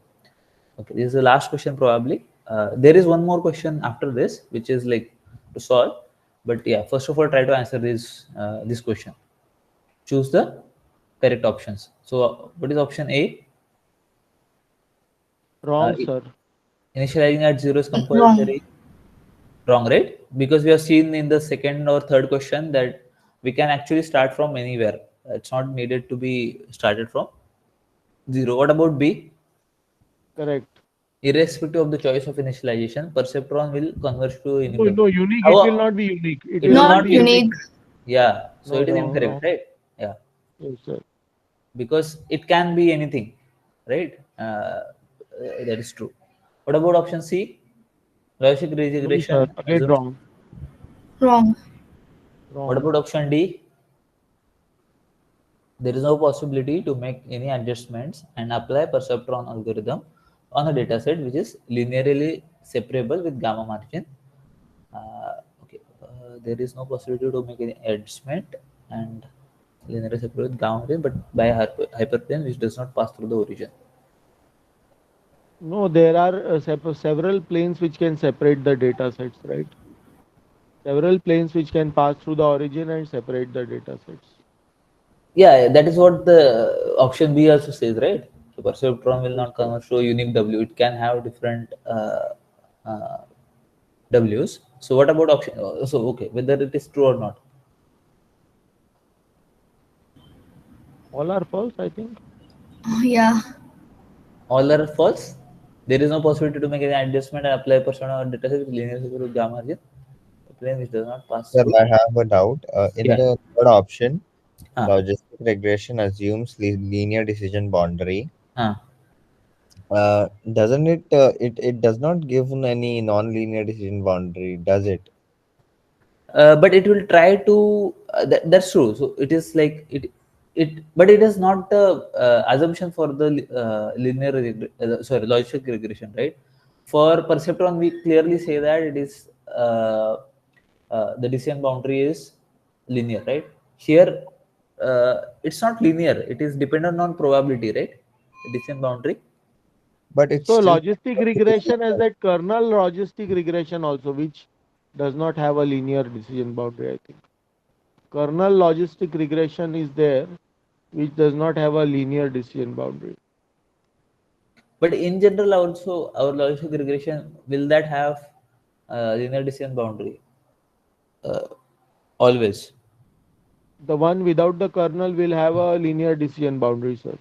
Okay, this is the last question probably. There is one more question after this, which is like to solve. But yeah, first of all, try to answer this question. Choose the correct options. So, what is option A? Wrong, I- sir. Initializing at zero is Wrong. compulsory. Wrong, right? Because we have seen in the second or third question that we can actually start from anywhere. It's not needed to be started from zero. What about B? Correct. Irrespective of the choice of initialization, perceptron will converge to No, unique. no, unique. It will How not be unique. It it will will not Not not be be unique. unique. yeah, so No, it is wrong, incorrect, wrong. right? Yeah, Yes, sir. because it can be anything, right? That is true. What about option C? Logic No, sir. regression Again, assumes. wrong. Wrong. What Wrong. about option D? There is no possibility to make any adjustments and apply perceptron algorithm on a dataset which is linearly separable with gamma margin. Okay, there is no possibility to make any adjustment and linearly separable with gamma margin, but by a hyperplane which does not pass through the origin. No, there are several planes which can separate the data sets, right? Several planes which can pass through the origin and separate the data sets. Yeah, that is what the option B also says, right? So perceptron will Yes, not sir. convert to a unique W. It can have different uh, W's. So what about option? So okay, whether it is true or not, All are false, I think. Yeah. all are false. There is no possibility to make any adjustment and apply percent on data set with linear separable with gamma margin. A plane which does not pass Sir, through. I have a doubt. In Yeah. the third option, Ah. logistic regression assumes linear decision boundary. Ah. Doesn't it, it does not give any non-linear decision boundary, does it? But it will try to that's true, so it is like it but it is not the assumption for the sorry, logistic regression, right? For perceptron we clearly say that it is the decision boundary is linear, right? Here it's not linear, it is dependent on probability, right? The decision boundary. But it's So still logistic regression has that kernel logistic regression also, which does not have a linear decision boundary, I think. Kernel logistic regression is there, which does not have a linear decision boundary. But in general, also our logistic regression will that have linear decision boundary uh, always? The one without the kernel will have a linear decision boundary, sir.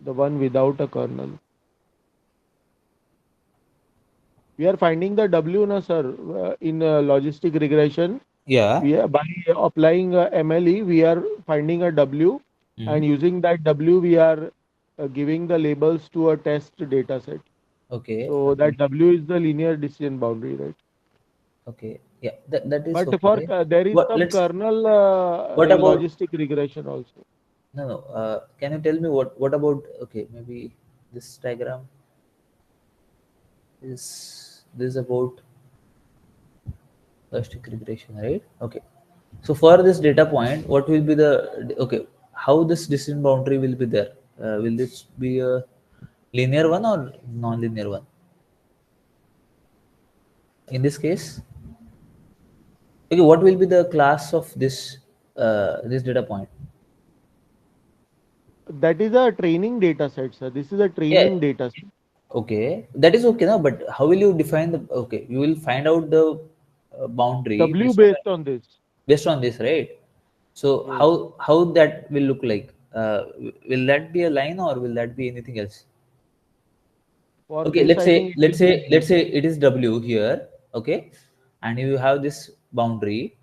The one without a kernel. We are finding the W, na, sir, in logistic regression. Yeah. We are, by applying MLE, we are finding a W, Hmm. and using that W, we are giving the labels to a test data set. Okay. So that W is the linear decision boundary, right? Okay. Yeah, that is But for okay. there is What some let's kernel what about logistic regression also. no, no. Can you tell me what about, okay, maybe this diagram is this about logistic regression, right? Okay. So for this data point, what will be the, okay, how this decision boundary will be there? Will this be a linear one or non-linear one? In this case, okay, what will be the class of this data point? That is a training data set, sir. This is a Yeah, training data set. okay, that is okay now. But how will you define the? Okay, you will find out the boundary W based on this. based on this, right? So Yes. how that will look like? Will that be a line or will that be anything else? For Okay, this, I think it will be let's say it is W here, okay, and you have this boundary,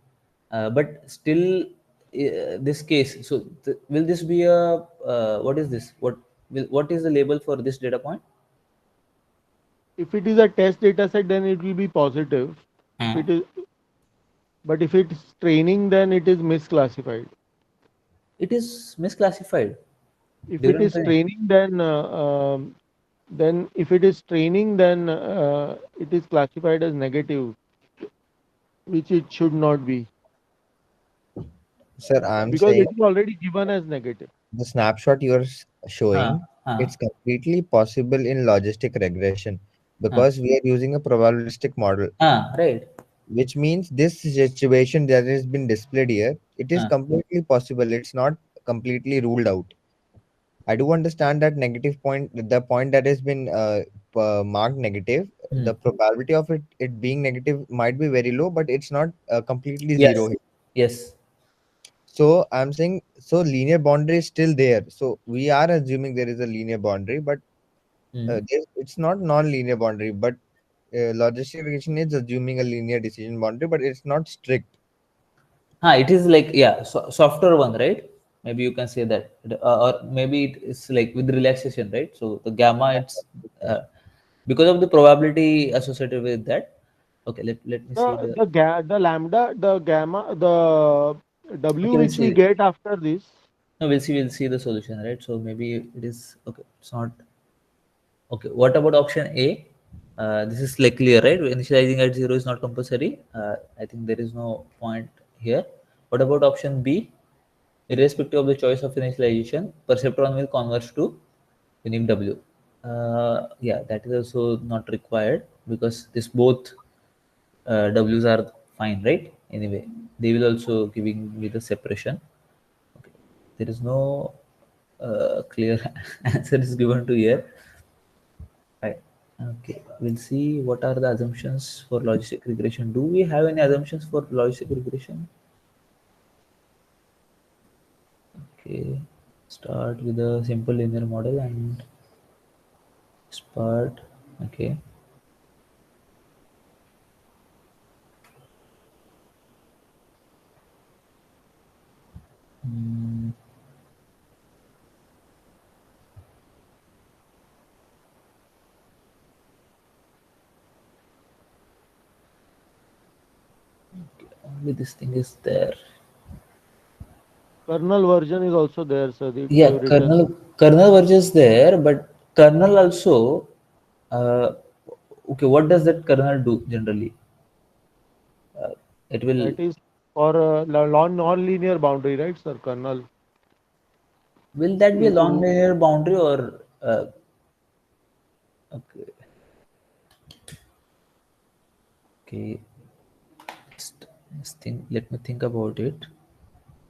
but still this case. So will this be a what is this? What is the label for this data point? if it is a test data set, then it will be positive. If Hmm. it is, but if it's training, then it is misclassified. It is misclassified If it during is training. training, then if it is training, then it is classified as negative, which it should not be Sir, I'm because saying it is already given as negative. the snapshot you're Huh, showing, huh, it's completely possible in logistic regression huh, because we are using a probabilistic model, right. which means this situation that has been displayed here, it is Huh. completely possible. It's not completely ruled out. I do understand that negative point, the point that has been marked negative, Hmm. the probability of it being negative might be very low, but it's not completely zero. Yes. Yes. So I'm saying, so linear boundary is still there. So we are assuming there is a linear boundary, but Hmm. it's not non-linear boundary. But logistic regression is assuming a linear decision boundary, but it's not strict. It is like, yeah, softer one, right? Maybe you can say that, or maybe it is like with relaxation, right? So the gamma, it's because of the probability associated with that. Okay, let me see the. The lambda, the gamma, the Okay, W we'll which we see. get after this. No, we'll see the solution, right? So maybe it is okay. It's not okay. What about option A? This is like clear, right? Initializing at zero is not compulsory. I think there is no point here. What about option B? Irrespective of the choice of initialization, perceptron will converge to unique W. Yeah, that is also not required because this both W's are fine, right? Anyway, they will also giving me the separation. Okay. There is no clear answer is given to here. Right. Okay. We'll see what are the assumptions for logistic regression. Do we have any assumptions for logistic regression? Okay. Start with a simple linear model and this part. Okay. Hmm. Only this thing is there. Kernel version is also there, sir. If you Yeah, have written. kernel version is there, but kernel also. Uh, okay, what does that kernel do generally? It will That is for non-linear boundary, right, sir? Kernel will that be a is long linear boundary or okay? Okay, just think. Let me think about it.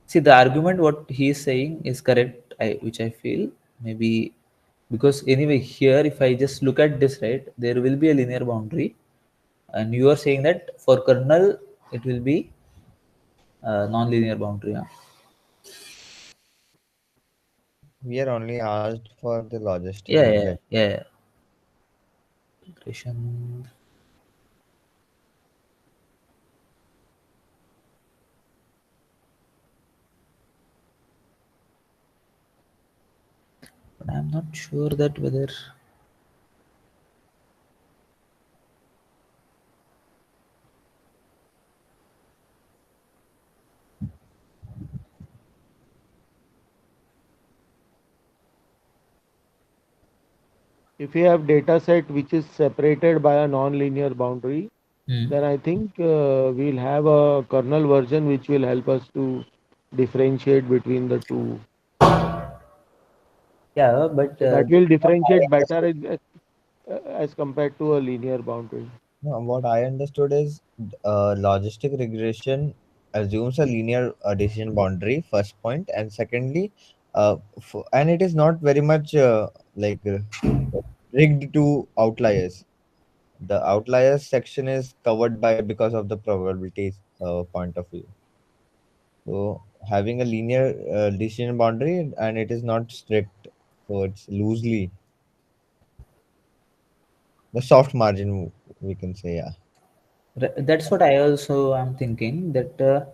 See, the argument what he is saying is correct, which I feel maybe because anyway here if I just look at this, right, there will be a linear boundary, and you are saying that for kernel it will be non-linear boundary. Huh? We are only asked for the logistic Yeah, regression. yeah. Regression. But I'm not sure that whether if we have data set which is separated by a non-linear boundary, Hmm. then I think we'll have a kernel version which will help us to differentiate between the two. Yeah, but So that will What I differentiate better understood, as compared to a linear boundary. no, what I understood is logistic regression assumes a linear decision boundary, first point, and secondly, and it is not very much rigged to outliers. The outliers section is covered by because of the probabilities point of view. So having a linear decision boundary and it is not strict, so it's loosely the soft margin we can say, yeah. that's what I also am thinking that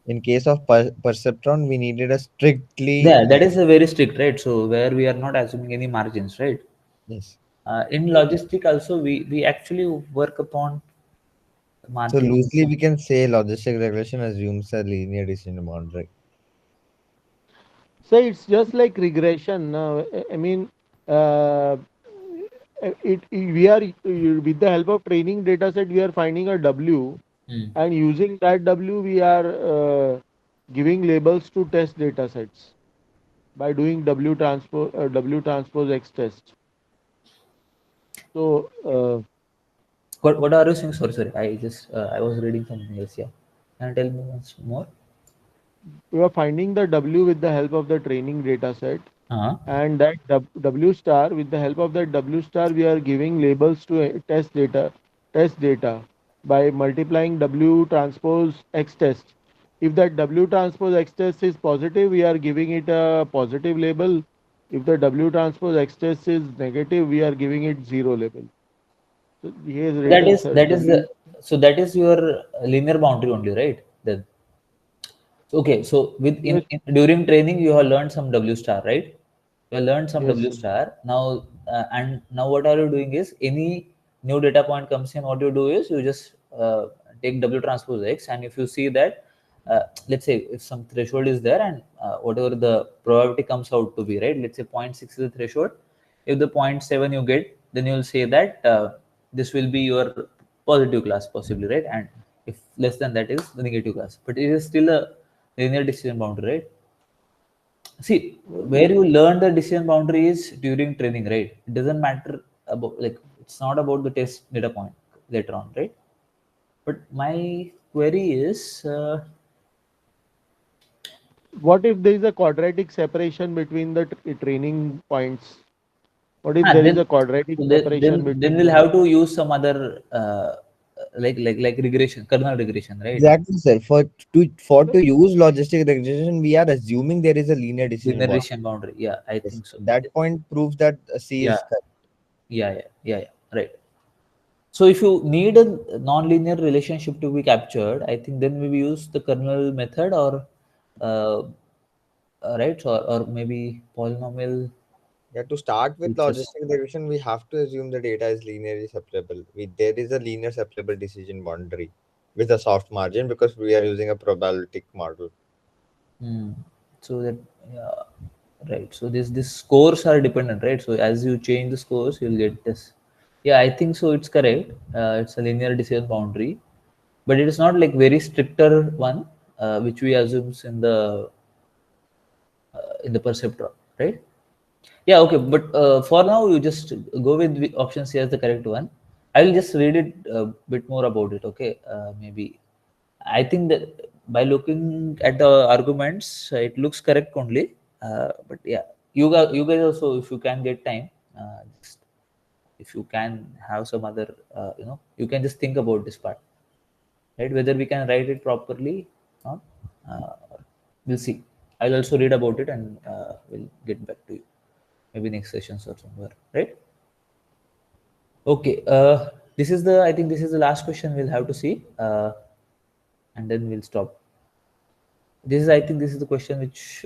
In case of Perceptron, we needed a strictly yeah, that is a very strict, right? So where we are not assuming any margins, right? yes. In logistic also we actually work upon So margins. loosely we can say logistic regression assumes a linear decision boundary. So it's just like regression. I mean, uh, we are with the help of training data set, we are finding a W, Hmm. and using that W, we are giving labels to test data sets by doing W transpose X test. So What are you saying? Sorry. I just I was reading something else. Yeah, can you tell me once more? we are finding the W with the help of the training data set, Uh-huh. and that W star, with the help of that W star, we are giving labels to test data by multiplying W transpose X test. If that W transpose X test is positive, we are giving it a positive label. If the W transpose X test is negative, we are giving it zero label. So he has That written is that is W. so that is your linear boundary only, right? Then okay, so Yes, during training you have learned some W star, right? You have learned some yes, W star. Now and now what are you doing is any new data point comes in, what you do is you just take W transpose X, and if you see that let's say if some threshold is there and whatever the probability comes out to be, right? Let's say zero point 0.6 is the threshold. If the zero point 0.7 you get, then you will say that this will be your positive class possibly, right? And if less than that is the negative class, but it is still a linear decision boundary, right? See, where you learn the decision boundary is during training, right? It doesn't matter about like it's not about the test data point later on, right? But my query is, what if there is a quadratic separation between the training points? What if there is then a quadratic so separation then between we'll the have to use some other like regression, kernel regression, right? Exactly, sir. For to use logistic regression, we are assuming there is a linear decision Linear boundary. decision boundary. Yeah, I Yes. think so. That point proves that C Yeah, is correct. yeah. Right. So if you need a non-linear relationship to be captured, I think then maybe use the kernel method or uh, right or maybe polynomial Yeah, to start with features. logistic regression, we have to assume the data is linearly separable. There is a linear separable decision boundary with a soft margin because we are using a probabilistic model. Hmm. So that yeah, right. So this scores are dependent, right? So as you change the scores, you'll get this. Yeah, I think so. It's correct. It's a linear decision boundary, but it is not like very stricter one, which we assumes in the perceptron, right? Yeah, okay. But for now, you just go with the option C as the correct one. I will just read it a bit more about it. Okay, maybe I think that by looking at the arguments, it looks correct only. But yeah, you guys also, if you can get time, just if you can have some other, you can just think about this part, right? Whether we can write it properly, or we'll see. I'll also read about it and we'll get back to you. Maybe next sessions or somewhere, right? Okay. This is the. I think this is the last question we'll have to see, and then we'll stop. This is, I think, this is the question which.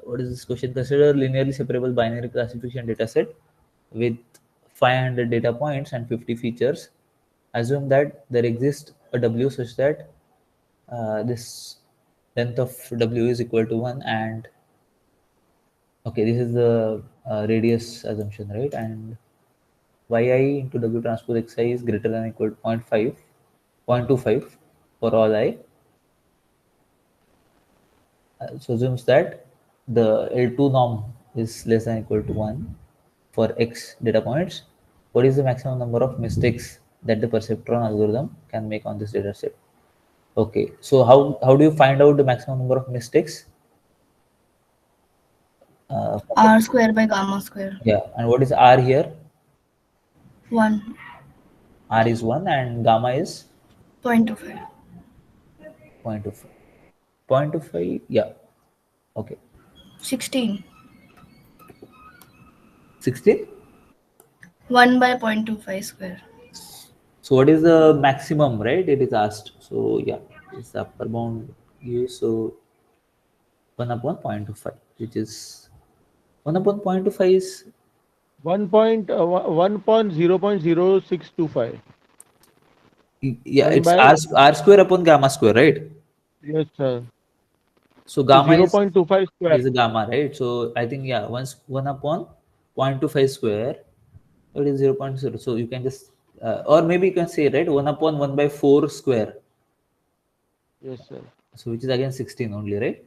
What is this question? Consider linearly separable binary classification dataset with 500 data points and 50 features. Assume that there exists a W such that this length of W is equal to 1 and okay, this is the radius assumption, right? And yi into w transpose xi is greater than or equal to 0.25 for all I. So assumes that the L2 norm is less than or equal to 1 for x data points. What is the maximum number of mistakes that the perceptron algorithm can make on this data set? Okay, so how do you find out the maximum number of mistakes? R square by gamma square. Yeah, and what is R here? 1. R is 1 and gamma is 0.25. 0.25. 0.25, yeah. Okay. 16. 16? 1 by 0.25 square. So what is the maximum, right? It is asked. So yeah, it's the upper bound used. So 1 upon 0.25, which is 1 upon 0.25 is 1.0.0625. yeah, 1 it's by, r square upon gamma square, right? yes, sir. So So gamma is 0.25 square. a gamma, right? So I think yeah, once 1 upon 0.25 square, it is 0.0. So you can just or maybe you can say right 1 upon 1 by 4 square. Yes, sir. So which is again 16 only, right?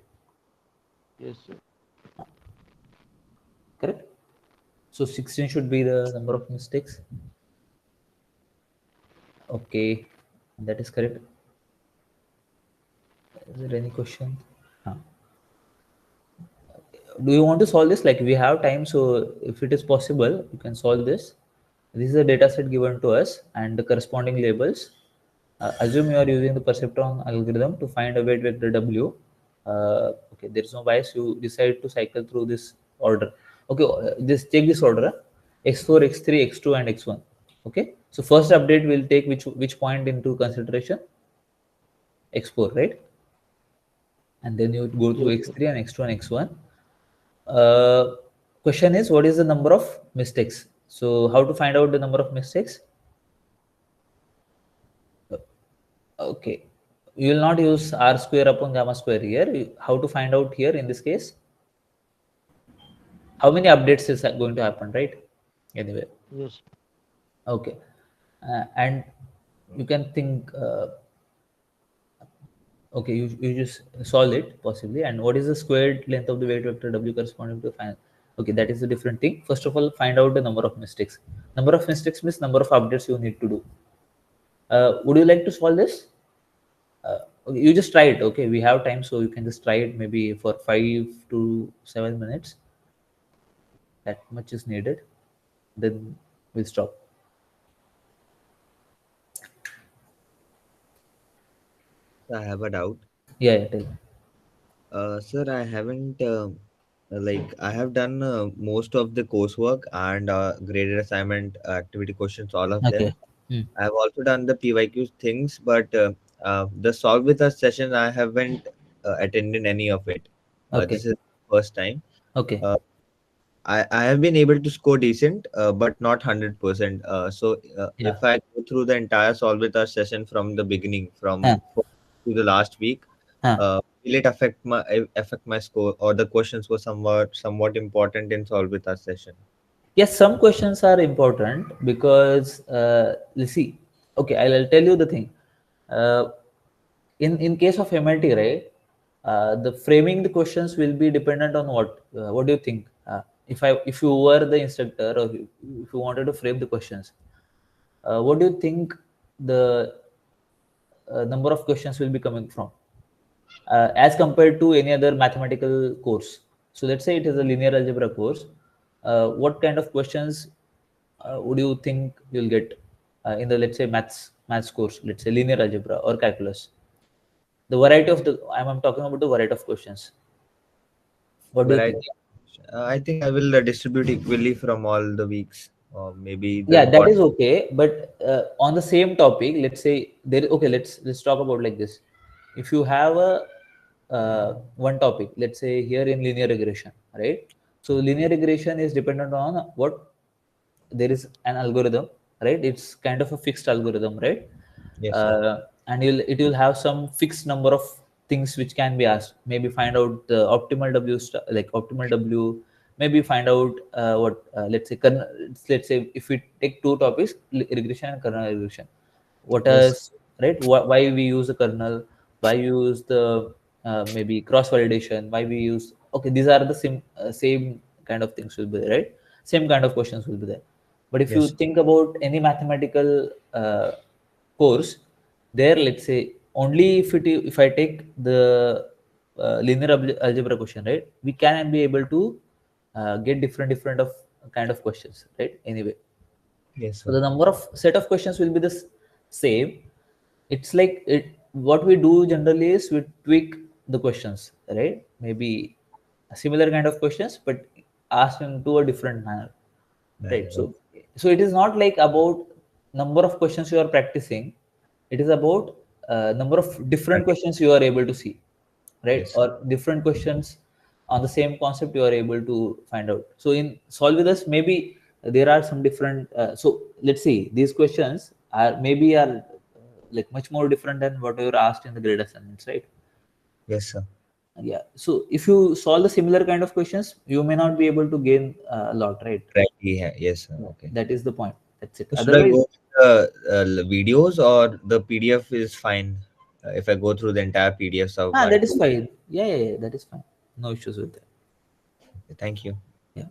Yes, sir. Correct. So 16 should be the number of mistakes. Okay, that is correct. Is there any question? Huh. Do you want to solve this? Like we have time, so if it is possible, you can solve this. This is a data set given to us and the corresponding labels. Assume you are using the Perceptron algorithm to find a weight vector W. Okay, there is no bias. You decide to cycle through this order. Okay, just take this order: x4, x3, x2, and x1. Okay, so first update will take which point into consideration? X4, right? And then you would go to Yes, sir. x3 and x2 and x1. Question is, what is the number of mistakes? So how to find out the number of mistakes? Okay, you will not use r square upon gamma square here. How to find out here in this case? How many updates is going to happen, right? Anyway, Yes. okay, and you can think. Okay, you just solve it possibly. And what is the squared length of the weight vector W corresponding to final? Okay, that is a different thing. First of all, find out the number of mistakes. Number of mistakes means number of updates you need to do. Would you like to solve this? Okay, you just try it. Okay, we have time, so you can just try it maybe for 5 to 7 minutes. That much is needed. Then we'll stop. I have a doubt. Yeah, yeah, tell me. Sir, I haven't like I have done most of the coursework and graded assignment activity questions, all of Okay. them. I have also done the PYQ things, but the solve with us session I haven't attended any of it. Okay. This is first time. Okay. Uh, I have been able to score decent, but not 100%. So Yeah. if I go through the entire solve with us session from the beginning, Huh. from to the last week, Huh. will it affect my score, or the questions were somewhat important in solve with us session? Yes, some questions are important because let's see. Okay, I'll tell you the thing. Uh, in case of MLT, right? The framing the questions will be dependent on what. What do you think? If you were the instructor or if you wanted to frame the questions, what do you think the number of questions will be coming from as compared to any other mathematical course? So let's say it is a linear algebra course. What kind of questions would you think you'll get in the, let's say, maths course, let's say linear algebra or calculus? The variety of the I'm talking about the variety of questions. What do you think? Variety. I think I will distribute equally from all the weeks, or maybe the Yeah, that is important. okay, but on the same topic, let's say there, okay, let's talk about like this. If you have a one topic, let's say here in linear regression, right? So linear regression is dependent on what? There is an algorithm, right? It's kind of a fixed algorithm, right? Yes, sir. And it will have some fixed number of things which can be asked. Maybe find out the optimal like optimal W, maybe find out what let's say let's say if we take two topics, regression and kernel regression, what Yes. is right, why we use the kernel, why we use the maybe cross validation, why we use, okay, these are the same kind of things will be there, right, same kind of questions will be there. But if you Yes. think about any mathematical course, there let's say only if I take the linear algebra question, right, we can be able to get different of kind of questions, right, anyway. Yes, So sir. the number of set of questions will be the same. It's like what we do generally is we tweak the questions, right, maybe a similar kind of questions but asked into a different manner, right. Manner. So it is not like about number of questions you are practicing, it is about number of different Okay. questions you are able to see, right, Yes. or different questions on the same concept you are able to find out. So in solve with us, maybe there are some different so let's see, these questions are maybe are like much more different than what you were asked in the grade assignments, right. Yes, sir. Yeah, so if you solve the similar kind of questions, you may not be able to gain a lot, right. Right. Yeah. Yes, sir. Yeah, Okay. that is the point, that's it. So should I Otherwise, go with the videos or the PDF is fine? If I go through the entire PDFs of ah, one, that is two. fine. Yeah, that is fine, no issues with that. Thank you. Yeah.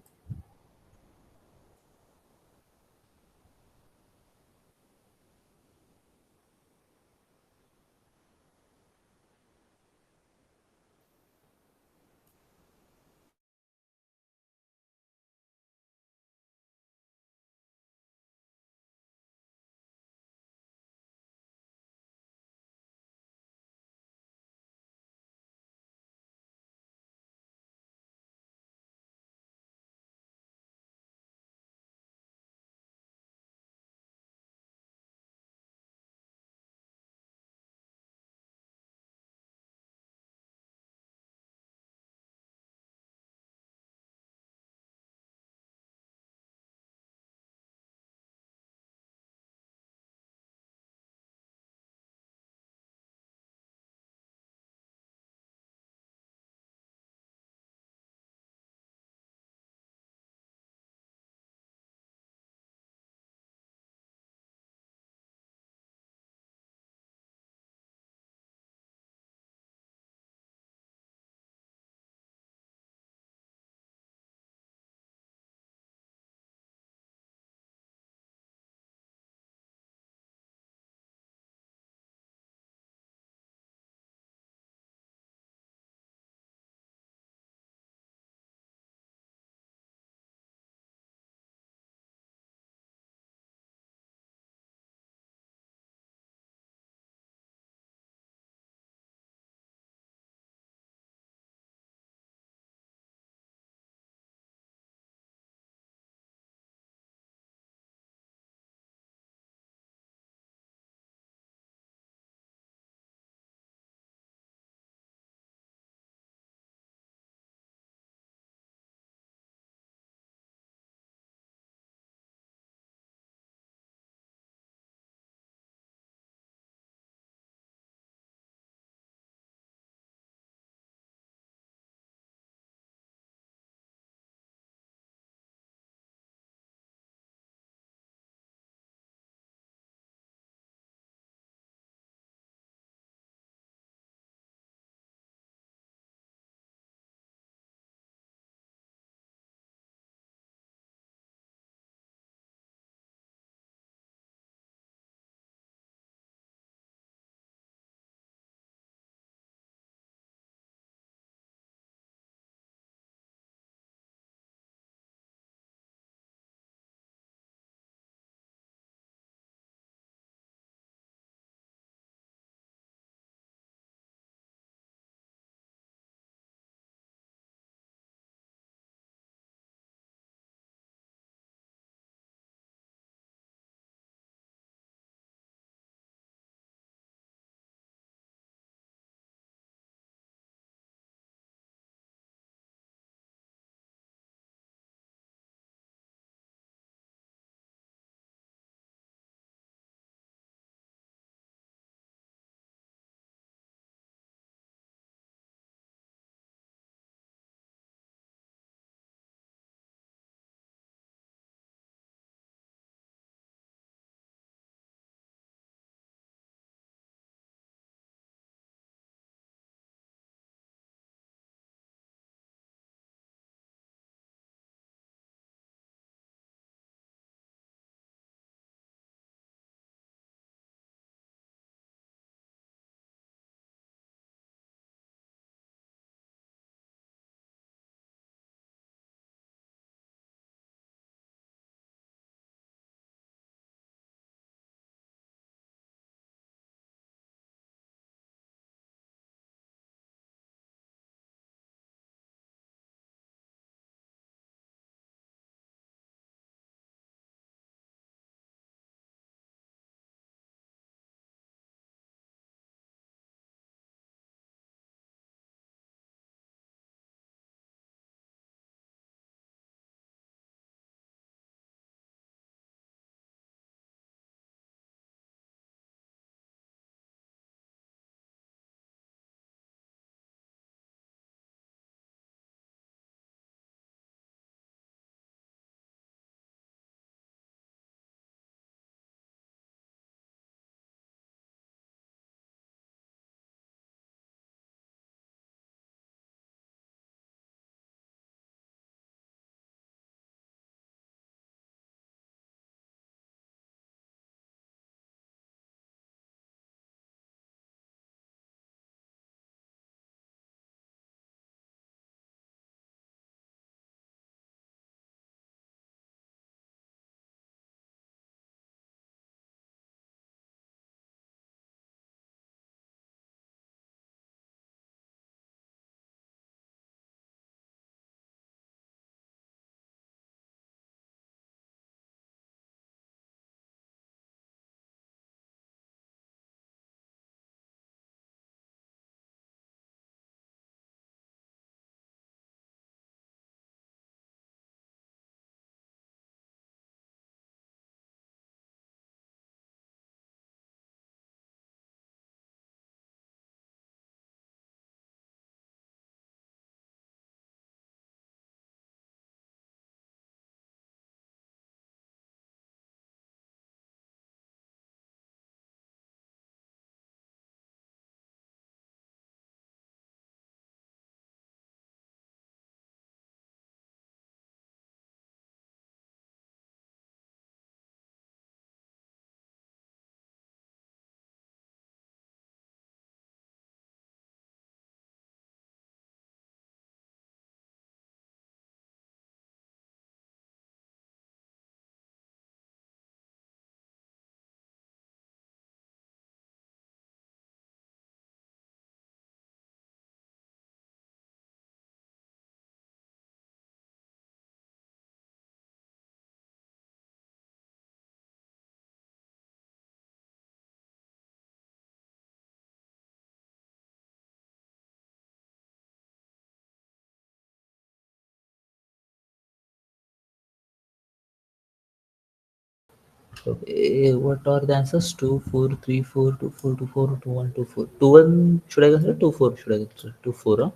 Okay, what are the answers? 2, 4, 3, 4, 2, 4, 2, 4, 2, 1, 2, 4. 2, 1 should I consider? 2, 4 should I consider? 2, 4.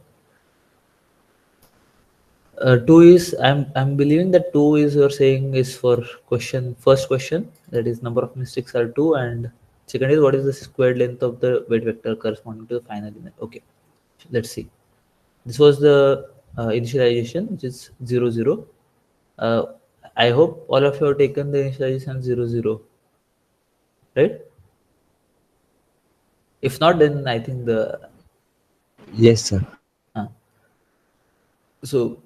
Huh? 2 is, I'm believing that 2 is, you're saying, is for question, first question, that is number of mistakes are 2, and second is what is the squared length of the weight vector corresponding to the final image. Okay, let's see. This was the initialization, which is 0, 0. Uh, I hope all of you have taken the initialization 0, 0, right? If not, then I think the Yes, sir. uh, so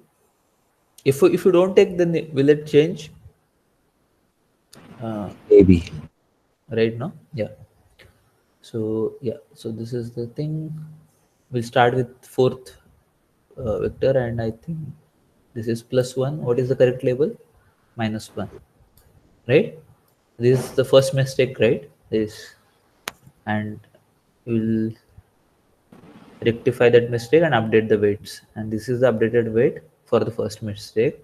if you don't take, then will it change? Maybe. Right now, yeah. So yeah, so this is the thing. We'll start with fourth vector, and I think this is +1. What is the correct label? -1, right? This is the first mistake, right? This, and we'll rectify that mistake and update the weights. And this is the updated weight for the first mistake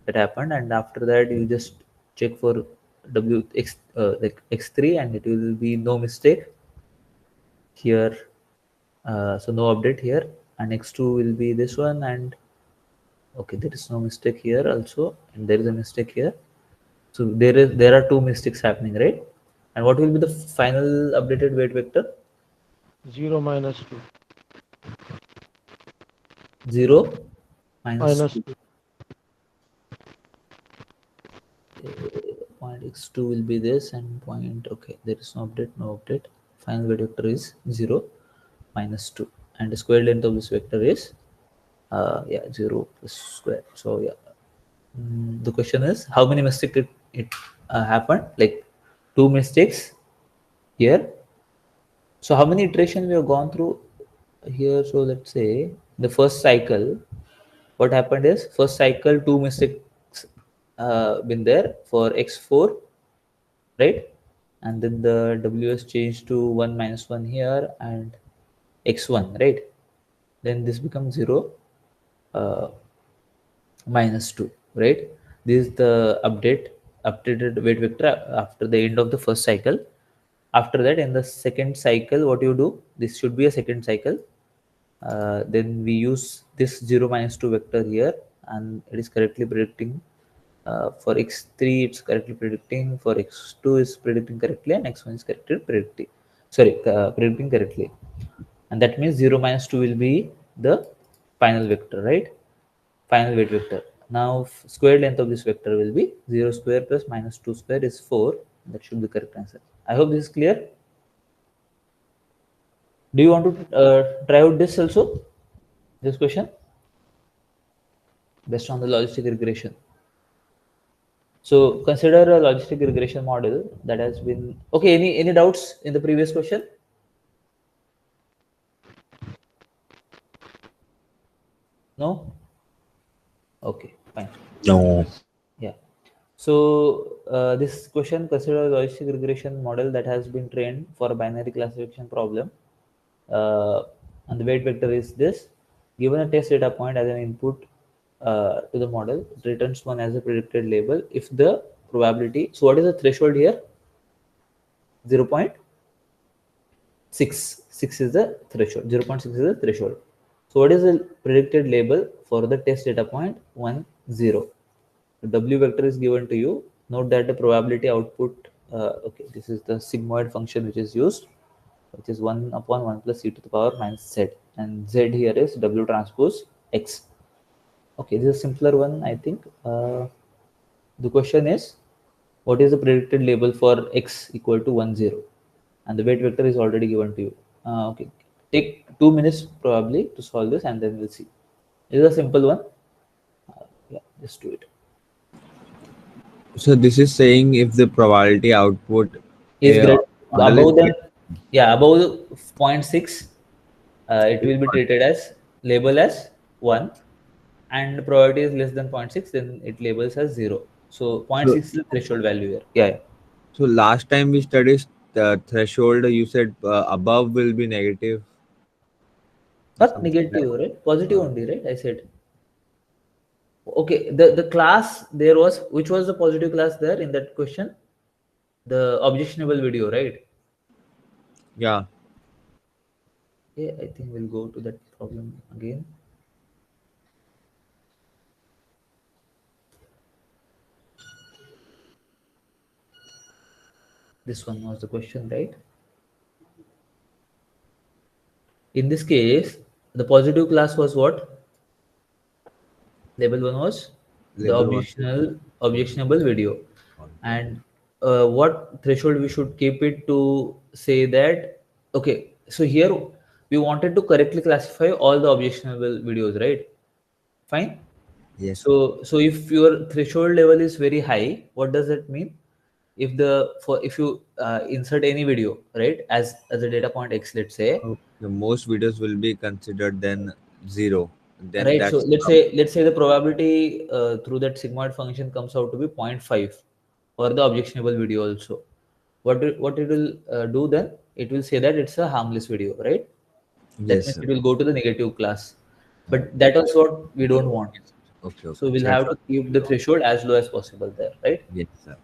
that happened. And after that, you just check for wx like x3, and it will be no mistake here. So no update here, and x2 will be this one, and okay, there is no mistake here also, and there is a mistake here. So there are two mistakes happening, right? And what will be the final updated weight vector? 0 minus 2. 0 minus Minus 2. 2. Point x2 will be this, and point, okay, there is no update, no update. Final weight vector is 0 minus 2, and the square length of this vector is yeah, 0 plus square. So yeah, the question is how many mistakes it happened, like two mistakes here. So how many iterations we have gone through here? So let's say the first cycle, what happened is first cycle two mistakes been there for x4, right? And then the ws changed to 1 minus 1 here, and x1, right? Then this becomes 0 uh, minus 2, right? This is the updated weight vector after the end of the first cycle. After that, in the second cycle, what you do, this should be a second cycle. Then we use this 0 minus 2 vector here, and it is correctly predicting for x3, it's correctly predicting, for x2 is predicting correctly, and x1 is correctly predicting, sorry, predicting correctly. And that means 0 minus 2 will be the final vector, right? Final weight vector. Now square length of this vector will be 0 square plus minus 2 square is 4. That should be the correct answer. I hope this is clear. Do you want to try out this also? This question? Based on the logistic regression. So consider a logistic regression model that has been, okay, any doubts in the previous question? No? Okay, fine. No. Yeah. So this question, consider a logistic regression model that has been trained for a binary classification problem. And the weight vector is this. Given a test data point as an input to the model, it returns one as a predicted label if the probability. So what is the threshold here? 0.6. 6 is the threshold. 0.6 is the threshold. So what is the predicted label for the test data point? 1, 0. The W vector is given to you. Note that the probability output, okay, this is the sigmoid function which is used, which is 1 upon 1 plus e to the power minus z, and z here is W transpose x. Okay, this is a simpler one, I think. The question is, what is the predicted label for x equal to 1, 0? And the weight vector is already given to you. Okay, take 2 minutes probably to solve this, and then we'll see. This is a simple one. Yeah, just do it. So this is saying if the probability output Is great model is above the, yeah, above the 0.6, it will be treated as label as 1, and probability is less than 0.6, then it labels as 0. So 0.6 is the threshold value here. Yeah. So last time we studied the threshold, you said above will be negative. Not Something like negative, right? Positive only, right? I said. Okay, the class there was, which was the positive class there in that question? the objectionable video, right? Yeah. Yeah, I think we'll go to that problem again. This one was the question, right? In this case, the positive class was what? Label one was the Label one. objectionable video, and what threshold we should keep it to say that, okay, so here we wanted to correctly classify all the objectionable videos, right? Fine. Yes, sir. So if your threshold level is very high, what does that mean? If you insert any video, right, as a data point x, let's say, The most videos will be considered then zero. Then right, so that's let's say the probability through that sigmoid function comes out to be 0.5 for the objectionable video also. What it will do then, it will say that it's a harmless video, right? That yes, means sir. it will go to the negative class, but that is what we don't want. Okay, So okay. we'll have to Threshold keep the zero. threshold as low as possible there, right? Yes, sir.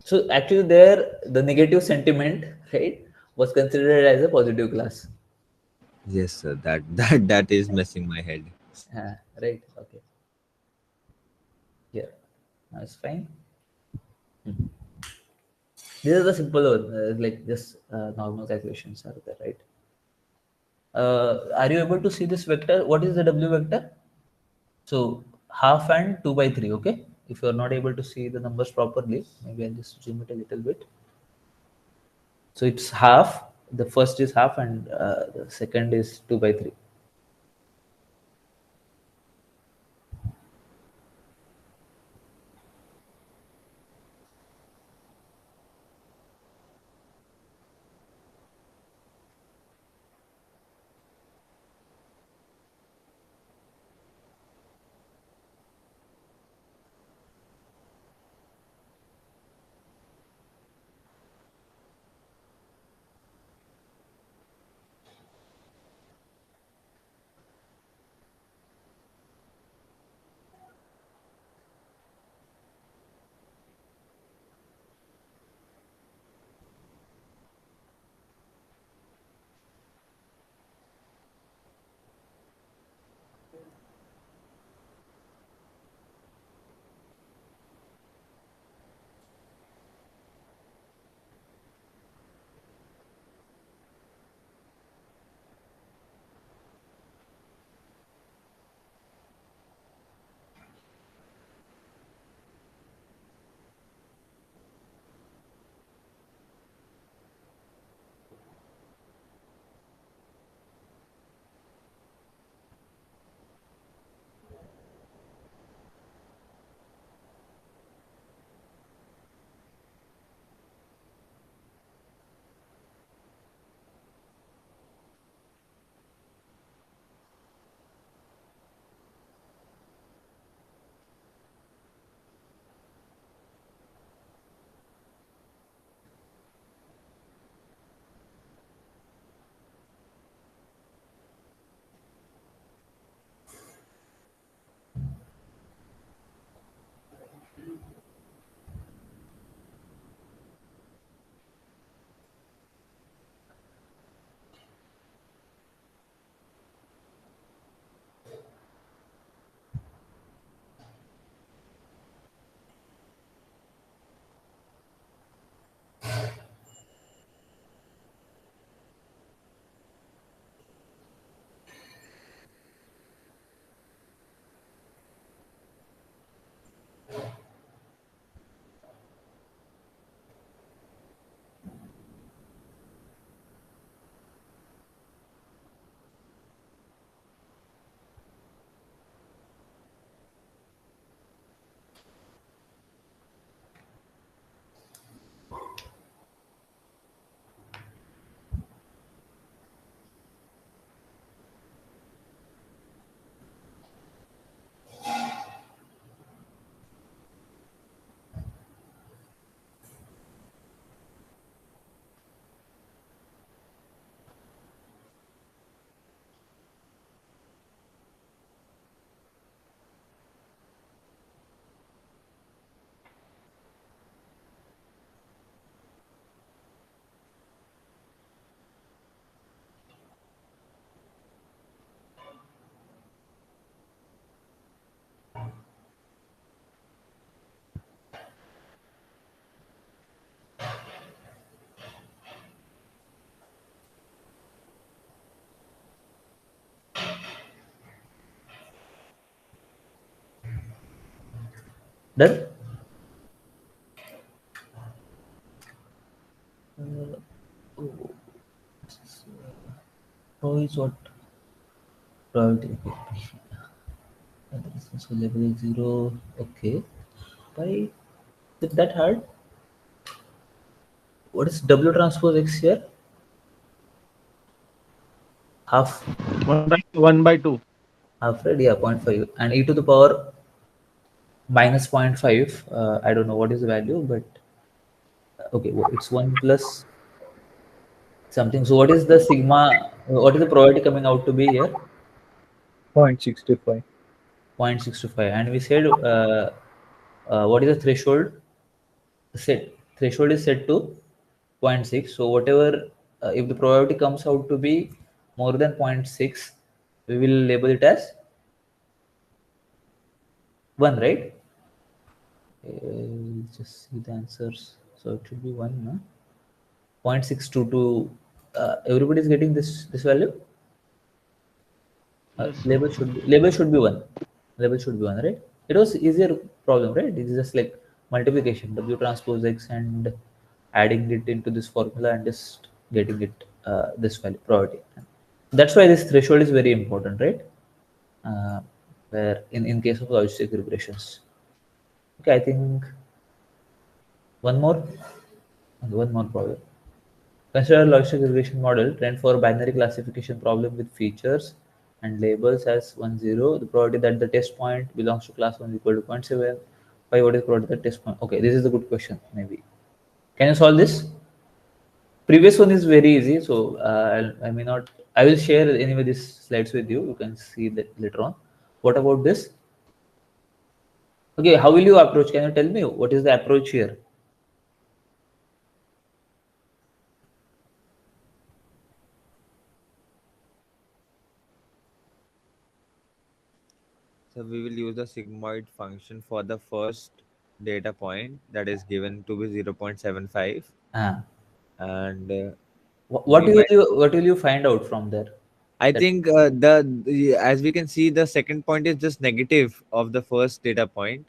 So actually there the negative sentiment, right, was considered as a positive class. Yes, sir. That is messing my head. Right, okay. Here, that's fine. These are the simple one, like just normal calculations are there, right? Are you able to see this vector? What is the W vector? So half and 2 by 3, okay? If you are not able to see the numbers properly, maybe I'll just zoom it a little bit. So it's half, the first is half, and the second is 2 by 3. Done. Pro is what? Probability. Okay. So level is 0. Okay. Why is that hard? What is W transpose X here? Half. 1/2. Half, right? Yeah, 0.5. And e to the power minus 0.5. I don't know what is the value, but okay, it's 1 plus something. So what is the sigma? What is the probability coming out to be here? 0.65. 0.625. And we said, what is the threshold? Set threshold is set to zero point 0.6. So whatever, if the probability comes out to be more than 0.6, we will label it as 1, right? Just see the answers. So it should be 1, no? 0.622. Everybody is getting this value. Yes. Label should be 1. Label should be 1, right? It was easier problem, right? It's just like multiplication, W transpose X, and adding it into this formula and just getting it this value probability. That's why this threshold is very important, right? Where in case of logistic regressions. Okay, I think one more. One more problem. Consider a logistic regression model trained for binary classification problem with features and labels as 1, 0. The probability that the test point belongs to class 1 is equal to 0.7. Why? What is the probability that test point? Okay, this is a good question. Maybe. Can you solve this? Previous one is very easy, so I may not. I will share anyway these slides with you. You can see that later on. What about this? Okay, how will you approach? Can you tell me what is the approach here? So we will use the sigmoid function for the first data point that is given to be 0.75, Ah, and what we will might. you find out from there? I That think as we can see, the second point is just negative of the first data point,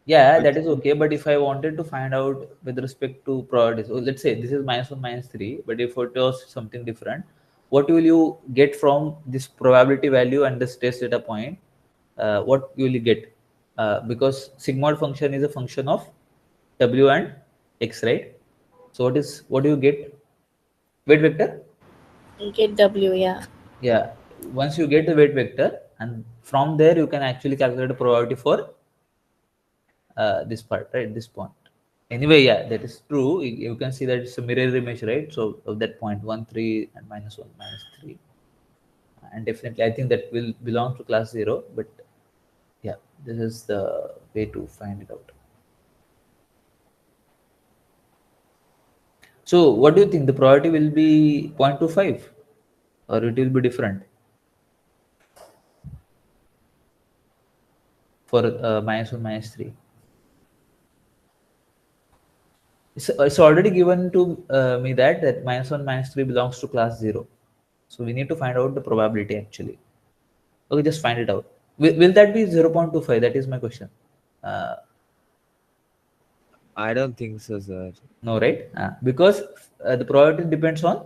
Yeah, which that is okay. But if I wanted to find out with respect to probabilities, so let's say this is -1, -3, but if it was something different, what will you get from this probability value and this test data point? What you will get? Because sigmoid function is a function of W and X, right? So what do you get? Weight vector? You get W, yeah. Yeah. Once you get the weight vector, and from there you can actually calculate the probability for this part, right? This point. Anyway, yeah, that is true. You can see that it's a mirror image, right? So of that point, 1, 3, and -1, -3, and definitely, I think that will belong to class 0. But yeah, this is the way to find it out. So, what do you think? The probability will be 0.25, or it will be different for -1, -3? It's already given to me that -1, -3 belongs to class 0. So we need to find out the probability actually. Okay, just find it out. Will that be 0.25? That is my question. Uh, I don't think so, sir. no, right? Because the probability depends on.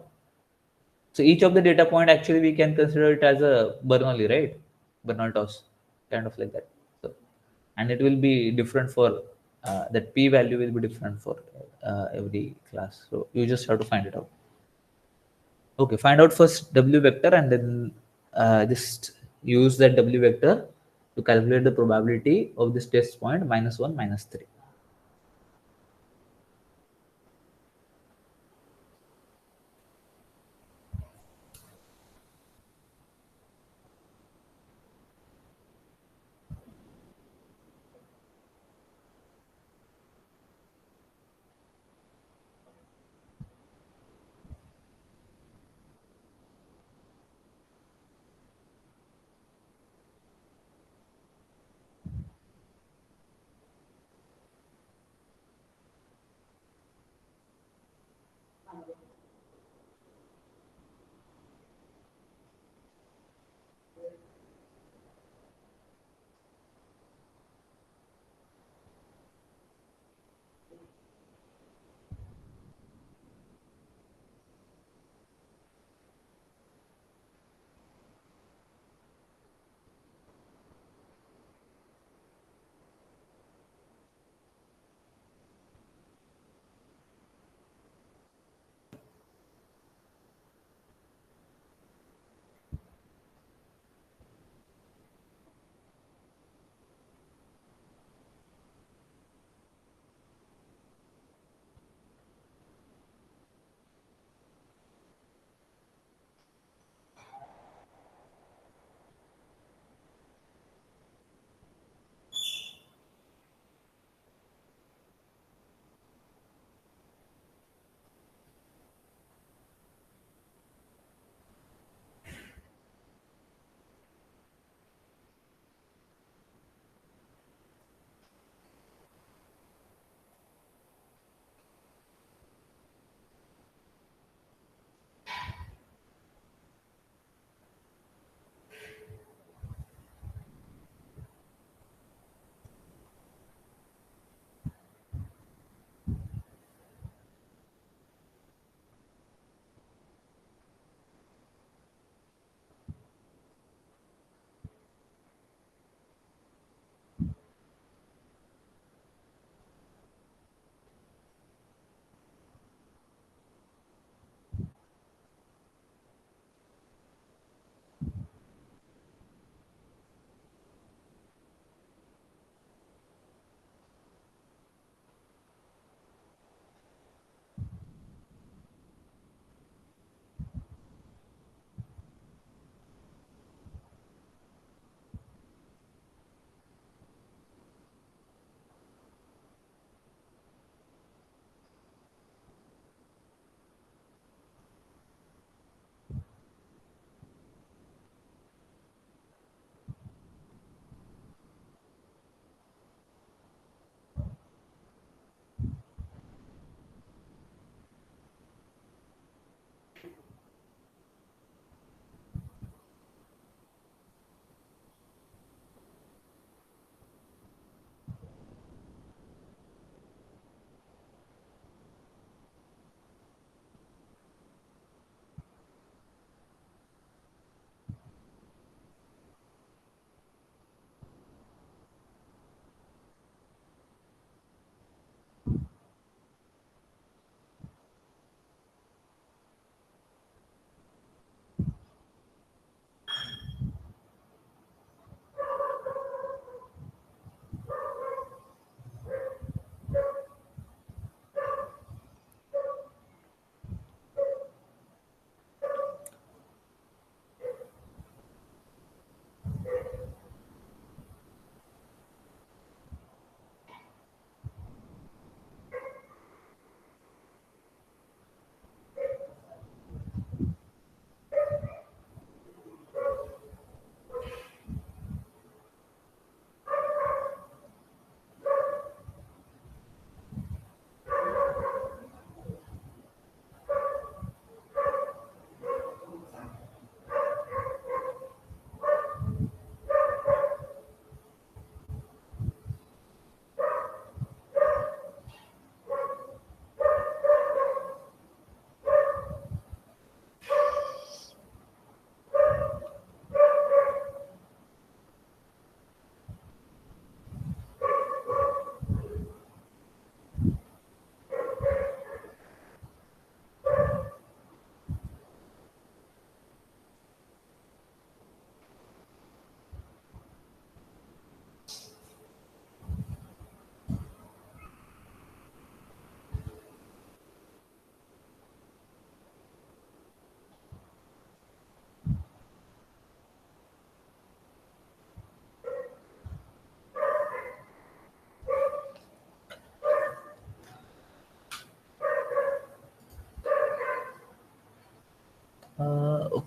So each of the data point actually we can consider it as a Bernoulli, right? Bernoulli, kind of like that. So, and it will be different for that p value will be different for every class. So you just have to find it out. Okay, find out first W vector and then just use that W vector to calculate the probability of this test point -1, -3.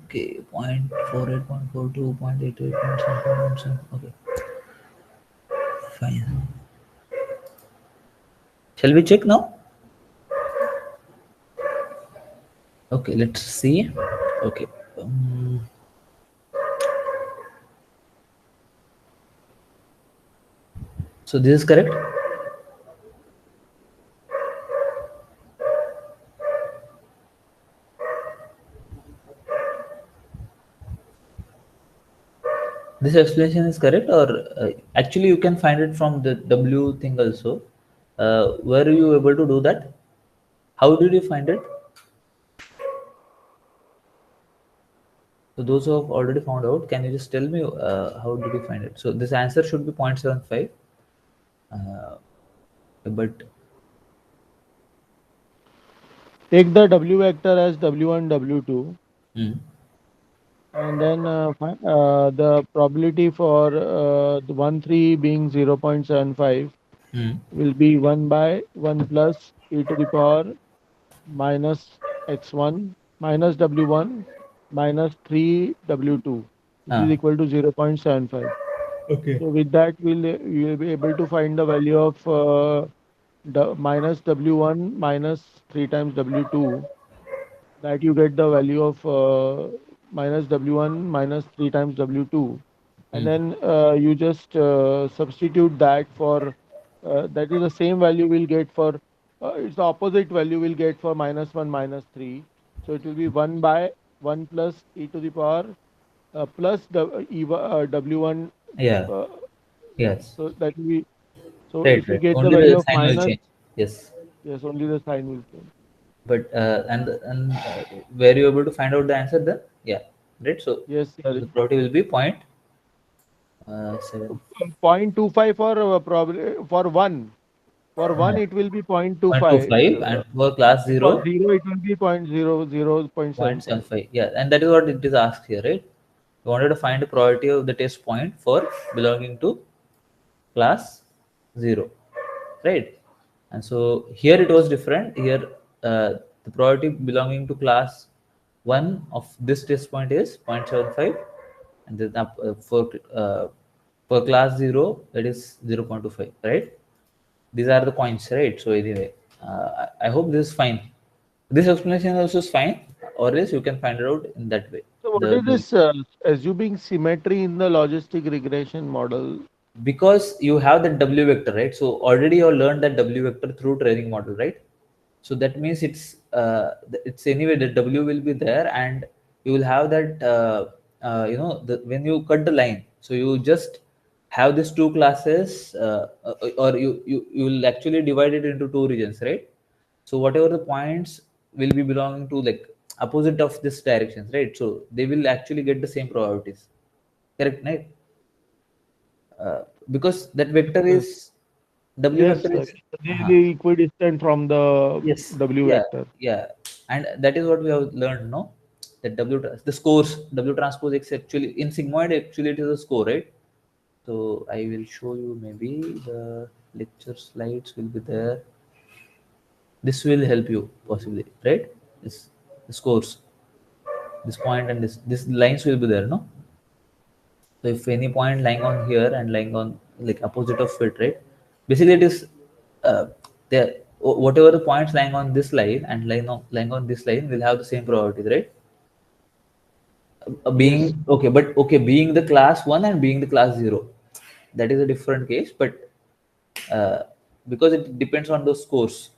Okay, 0.48, 0.42, 0.88, 0.7. Okay, fine. Shall we check now? Okay, let's see. Okay. So this is correct. This explanation is correct, or actually you can find it from the W thing also. Were you able to do that? How did you find it? So those who have already found out, can you just tell me how did you find it? So this answer should be 0.75. But Take the W vector as W1, W2, hmm, and then the probability for the 1, 3 being 0.75 hmm, will be 1 by 1 plus e to the power minus x1 minus w1 minus 3 w2, which is ah, equal to 0.75. okay, So with that, we'll be able to find the value of minus w1 minus 3 times w2. That you get the value of minus w1 minus 3 times w2, and hmm, then you just substitute that for that is the same value we'll get for it's the opposite value we'll get for minus 1 minus 3. So it will be 1 by 1 plus e to the power plus w1 yeah, uh, yes, so that will be, so right, if we right. get the Only the value of sign will minus, change. Yes, yes, only the sign will change. but were you able to find out the answer then? Yeah, right. So Yes, sir. the probability will be point 7. 0.25 for probably for 1. For 1 Yeah. it will be 0.25. 0.25, and for class For 0, 0 it will be 0.75. 0.75. Yeah, and that is what it is asked here, right? You wanted to find the probability of the test point for belonging to class 0, right? And so here it was different. Here the probability belonging to class 1 of this test point is 0.75, and then for class 0 that is 0.25, right? These are the points, right? So anyway, I hope this is fine. This explanation also is fine, or else you can find it out in that way. So what is this assuming symmetry in the logistic regression model? Because you have the W vector, right? So already you learned that W vector through training model, right? So that means it's anyway the W will be there, and you will have that when you cut the line, so you just have these two classes, or you will actually divide it into two regions, right? So whatever the points will be belonging to like opposite of this directions, right? So they will actually get the same probabilities, correct, right? Because that vector Yes, is W yes, vector sir. is Really equidistant from the yes, W yeah, vector. yeah, and that is what we have learned, no? That the scores W transpose X actually in sigmoid actually it is a score, right? So I will show you, maybe the lecture slides will be there. This will help you possibly, right? This the scores, this point and this lines will be there, no? So if any point lying on here and lying on like opposite of it, right? Basically, it is there. Whatever the points lying on this line and lying on this line will have the same probability, right? Yes. Being okay, but okay, being the class 1 and being the class 0, that is a different case. But uh, because it depends on those scores,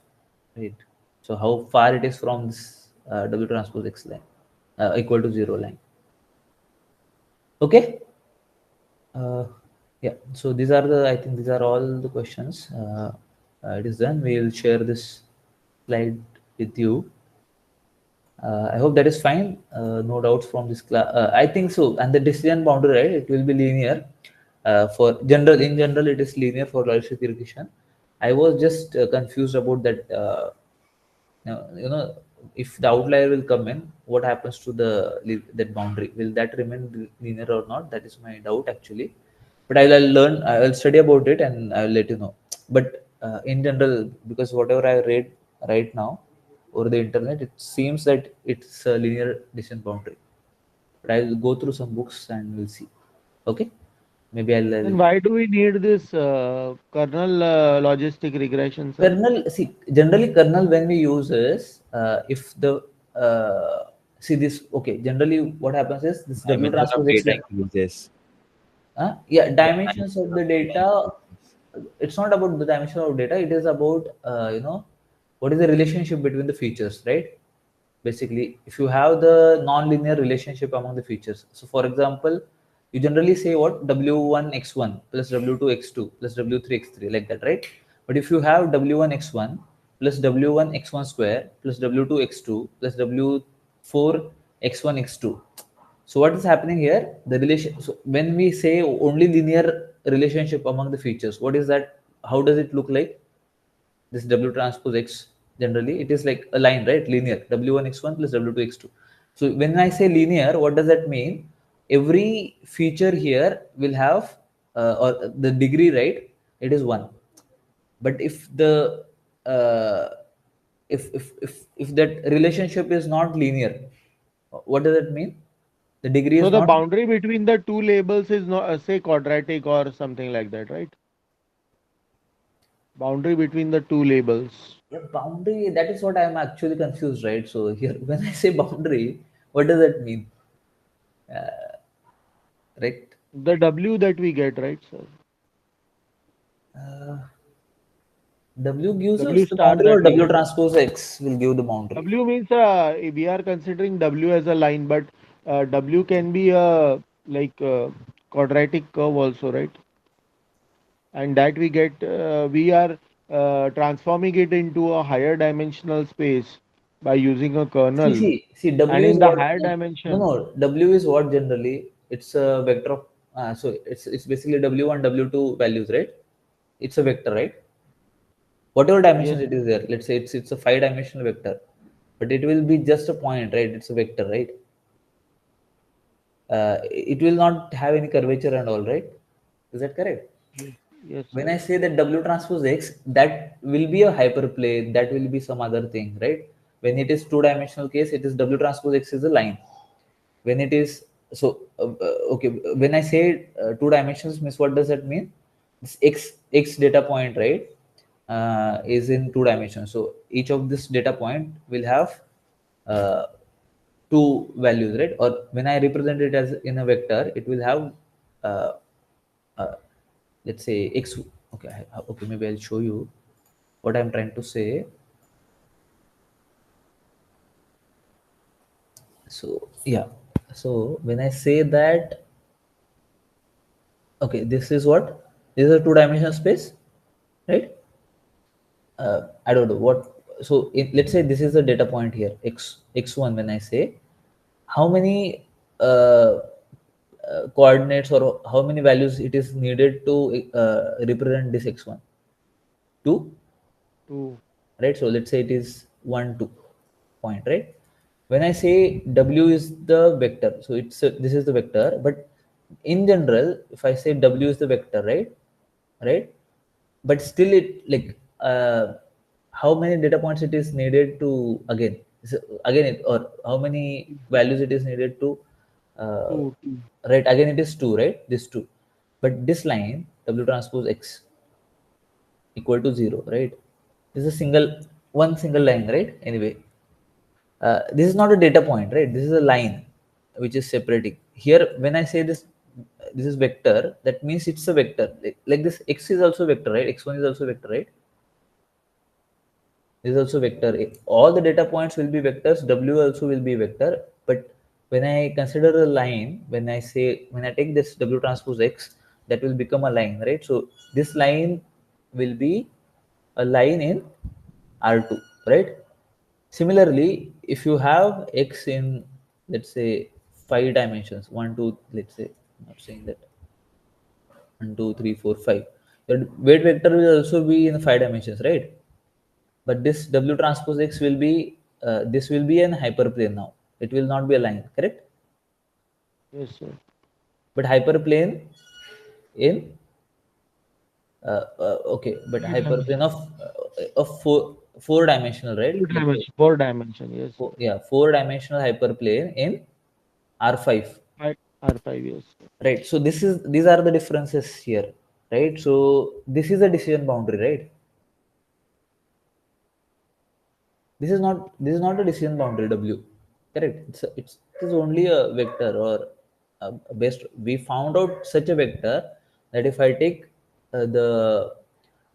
right? So how far it is from this W transpose X line equal to 0 line. Okay. Uh, yeah, so these are I think these are all the questions. It is done. We will share this slide with you. I hope that is fine. No doubts from this class. I think so. And the decision boundary, right? It will be linear. In general, it is linear for logistic regression. I was just confused about that. If the outlier will come in, what happens to that boundary? Will that remain linear or not? That is my doubt actually. But I'll learn. I'll study about it and I'll let you know. But in general, because whatever I read right now over the internet, it seems that it's a linear decision boundary. but I'll go through some books and we'll see. Okay, maybe I'll Then why do we need this kernel logistic regression, sir? kernel. See, generally kernel when we use is if the see this. Okay, generally what happens is this W Dimension of transpose X. data increases. Yeah, The dimensions dimension of of the data data. increases. It's not about the dimension of data. It is about what is the relationship between the features, right? Basically, if you have the non-linear relationship among the features. So, for example, you generally say what w1 x1 plus w2 x2 plus w3 x3 like that, right? But if you have w1 x1 plus w1 x1 square plus w2 x2 plus w4 x1 x2, so what is happening here? The relation. So when we say only linear relationship among the features, what is that? How does it look like? This W transpose X generally it is like a line, right? Linear. W1 x1 plus W2 x2. So when I say linear, what does that mean? Every feature here will have or the degree, right? It is one. But if the if that relationship is not linear, what does that mean? The degree So is the not. boundary between the two labels is not say quadratic or something like that, right? Boundary between the two labels. Yeah, boundary, that is what I'm actually confused, right? So here, when I say boundary, what does that mean? Right? The W that we get, right, sir? Uh, W gives us W the star boundary or that we W get. transpose X will give the boundary? W means we are considering W as a line, but W can be a like quadratic curve also, right? And that we get, we are transforming it into a higher dimensional space by using a kernel. See, And W is in the what? higher No, dimension, no, W is what generally? It's a vector of, so it's basically W1, W2 values, right? It's a vector, right? Whatever yes, dimensions it is there, let's say it's a 5-dimensional vector, but it will be just a point, right? It's a vector, right? It will not have any curvature and all, right? Is that correct? yes, yes, When sir. I say that W transpose X, that will be a hyperplane, that will be some other thing, right? When it is two-dimensional case, it is W transpose X is a line. When it is so okay, when I say two dimensions, means what does that mean? This X data point, right, is in two dimensions. So each of this data point will have uh, two values, right? Or when I represent it as in a vector, it will have uh, uh, let's say x. Okay, okay, maybe I'll show you what I'm trying to say. So yeah, so when I say that, okay, this is what, this is a two-dimensional space, right? I don't know what. So let's say this is the data point here, x1. When I say how many coordinates or how many values it is needed to represent this x1, two, Two. right? So let's say it is 1 2 point, right? When I say W is the vector, so this is the vector, but in general if I say W is the vector, right, but still it like how many data points it is needed to again, again it, or how many values it is needed to uh, Two, two. right, again it is 2, right, this 2, but this line W transpose X equal to 0, right? This is a one single line, right? Anyway, this is not a data point, right? This is a line which is separating. Here, when I say this is vector, that means it's a vector. Like this X is also vector, right? X1 is also vector, right? This is also vector. All the data points will be vectors. W also will be vector. But when I consider a line, when I take this W transpose X, that will become a line, right? So this line will be a line in R2, right? Similarly, if you have X in, let's say, 5 dimensions, one, two, let's say, I'm not saying that, 1 2 3 4 5, your weight vector will also be in 5 dimensions, right? But this W transpose X will be, this will be an hyperplane now. It will not be a line, correct? Yes, sir. But hyperplane in, okay, but Three hyperplane dimension. of four dimensional, right? Four Let's say, dimension. Four dimension. Yes, sir. yeah, 4-dimensional hyperplane in R5. R5, yes. Right. So these are the differences here. Right. So this is a decision boundary, right? This is not a decision boundary W. Correct. It is only a vector or based. We found out such a vector that if I take the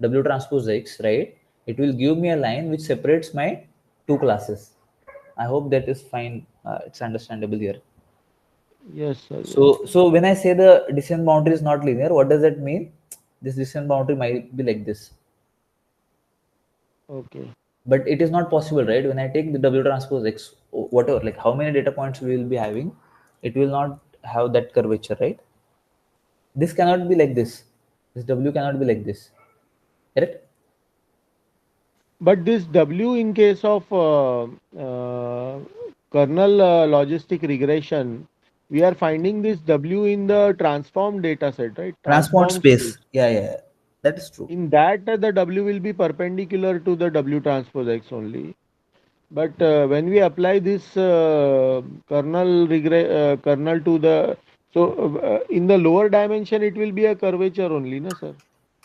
W transpose X, right, it will give me a line which separates my two classes. I hope that is fine. It's understandable here. Yes, sir. Yes. So when I say the decision boundary is not linear, what does that mean? This decision boundary might be like this, Okay. but it is not possible, right? When I take the W transpose X, whatever, like how many data points we will be having, it will not have that curvature, right? This cannot be like this. This W cannot be like this, correct? But this W in case of kernel logistic regression, we are finding this W in the transform data set, right? Transformed Transform space. space. Yeah, that is true. In that, the W will be perpendicular to the W transpose X only. But when we apply this kernel to the, so in the lower dimension, it will be a curvature only, no, sir?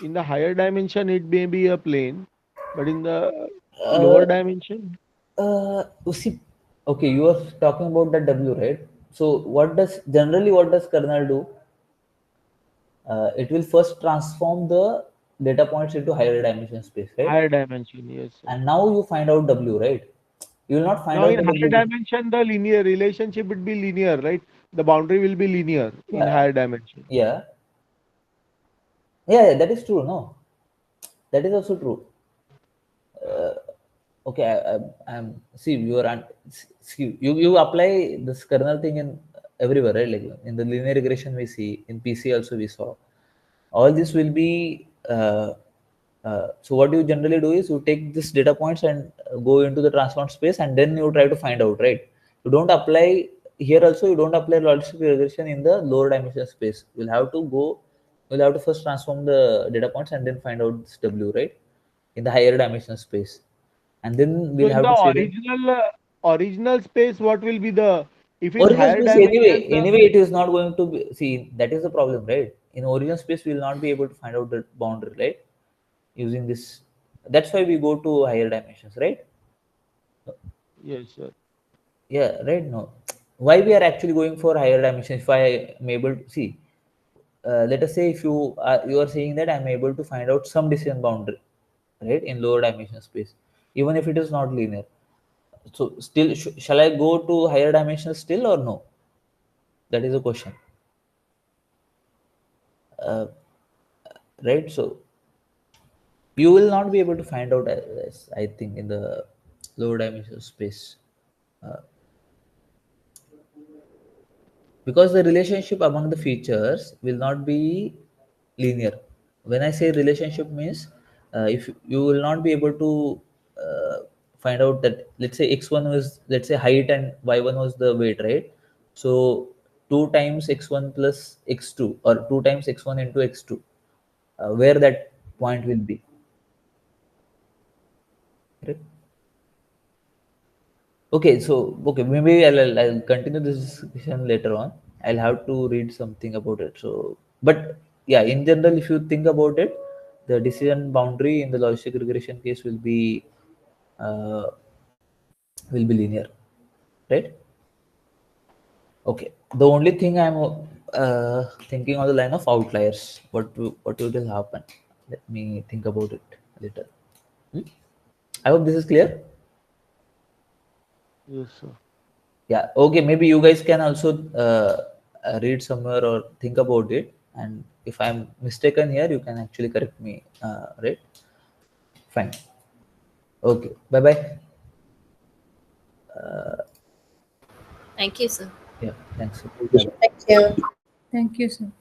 In the higher dimension, it may be a plane, but in the Uh, lower dimension, you see, okay, you are talking about the W, right? So what does kernel do? It will first transform the data points into higher dimension space, right? higher dimension, yes, sir. And now you find out W, right? You will not find Now out in the higher W. dimension, the linear relationship would be linear, right? The boundary will be linear in Yeah, higher dimension. yeah, yeah. That is true. No, that is also true. Okay, I'm see you are see you apply this kernel thing in everywhere, right? Like in the linear regression we see, in PC also we saw. All this will be so what you generally do is you take this data points and go into the transform space, and then you try to find out, right? You don't apply here also, you don't apply logistic regression in the lower dimension space. You'll have to first transform the data points and then find out this W, right, in the higher dimension space, and then So we'll in have the to say that original space, what will be the, if in original higher space anyway, dimension, the, it is not going to be, see, that is the problem, right? In original space we will not be able to find out the boundary, right, using this. That's why we go to higher dimensions, right? yes, sir. Yeah, right. No, why we are actually going for higher dimensions? If I am able to see, let us say if you are saying that I'm able to find out some decision boundary, right, in lower dimension space, even if it is not linear. So still, shall I go to higher dimensions still or no? That is a question, uh, right? So you will not be able to find out, I think, in the lower dimension space, uh, because the relationship among the features will not be linear. When I say relationship means, if you will not be able to find out that, let's say x1 was, let's say, height and y1 was the weight, right? So 2 times x1 plus x2, or 2 times x1 into x2, where that point will be, right? Okay, so okay, maybe I'll continue this discussion later on. I'll have to read something about it. So, but yeah, in general, if you think about it, the decision boundary in the logistic regression case uh, will be linear, right? Okay. The only thing I'm thinking on the line of outliers. What will happen? Let me think about it later. Hmm? I hope this is clear. Yes, sir. Yeah, okay, maybe you guys can also read somewhere or think about it, and if I'm mistaken here you can actually correct me, right? Fine. Okay, bye bye. Thank you, sir. Yeah, thanks. Bye bye. Thank you. Thank you, sir.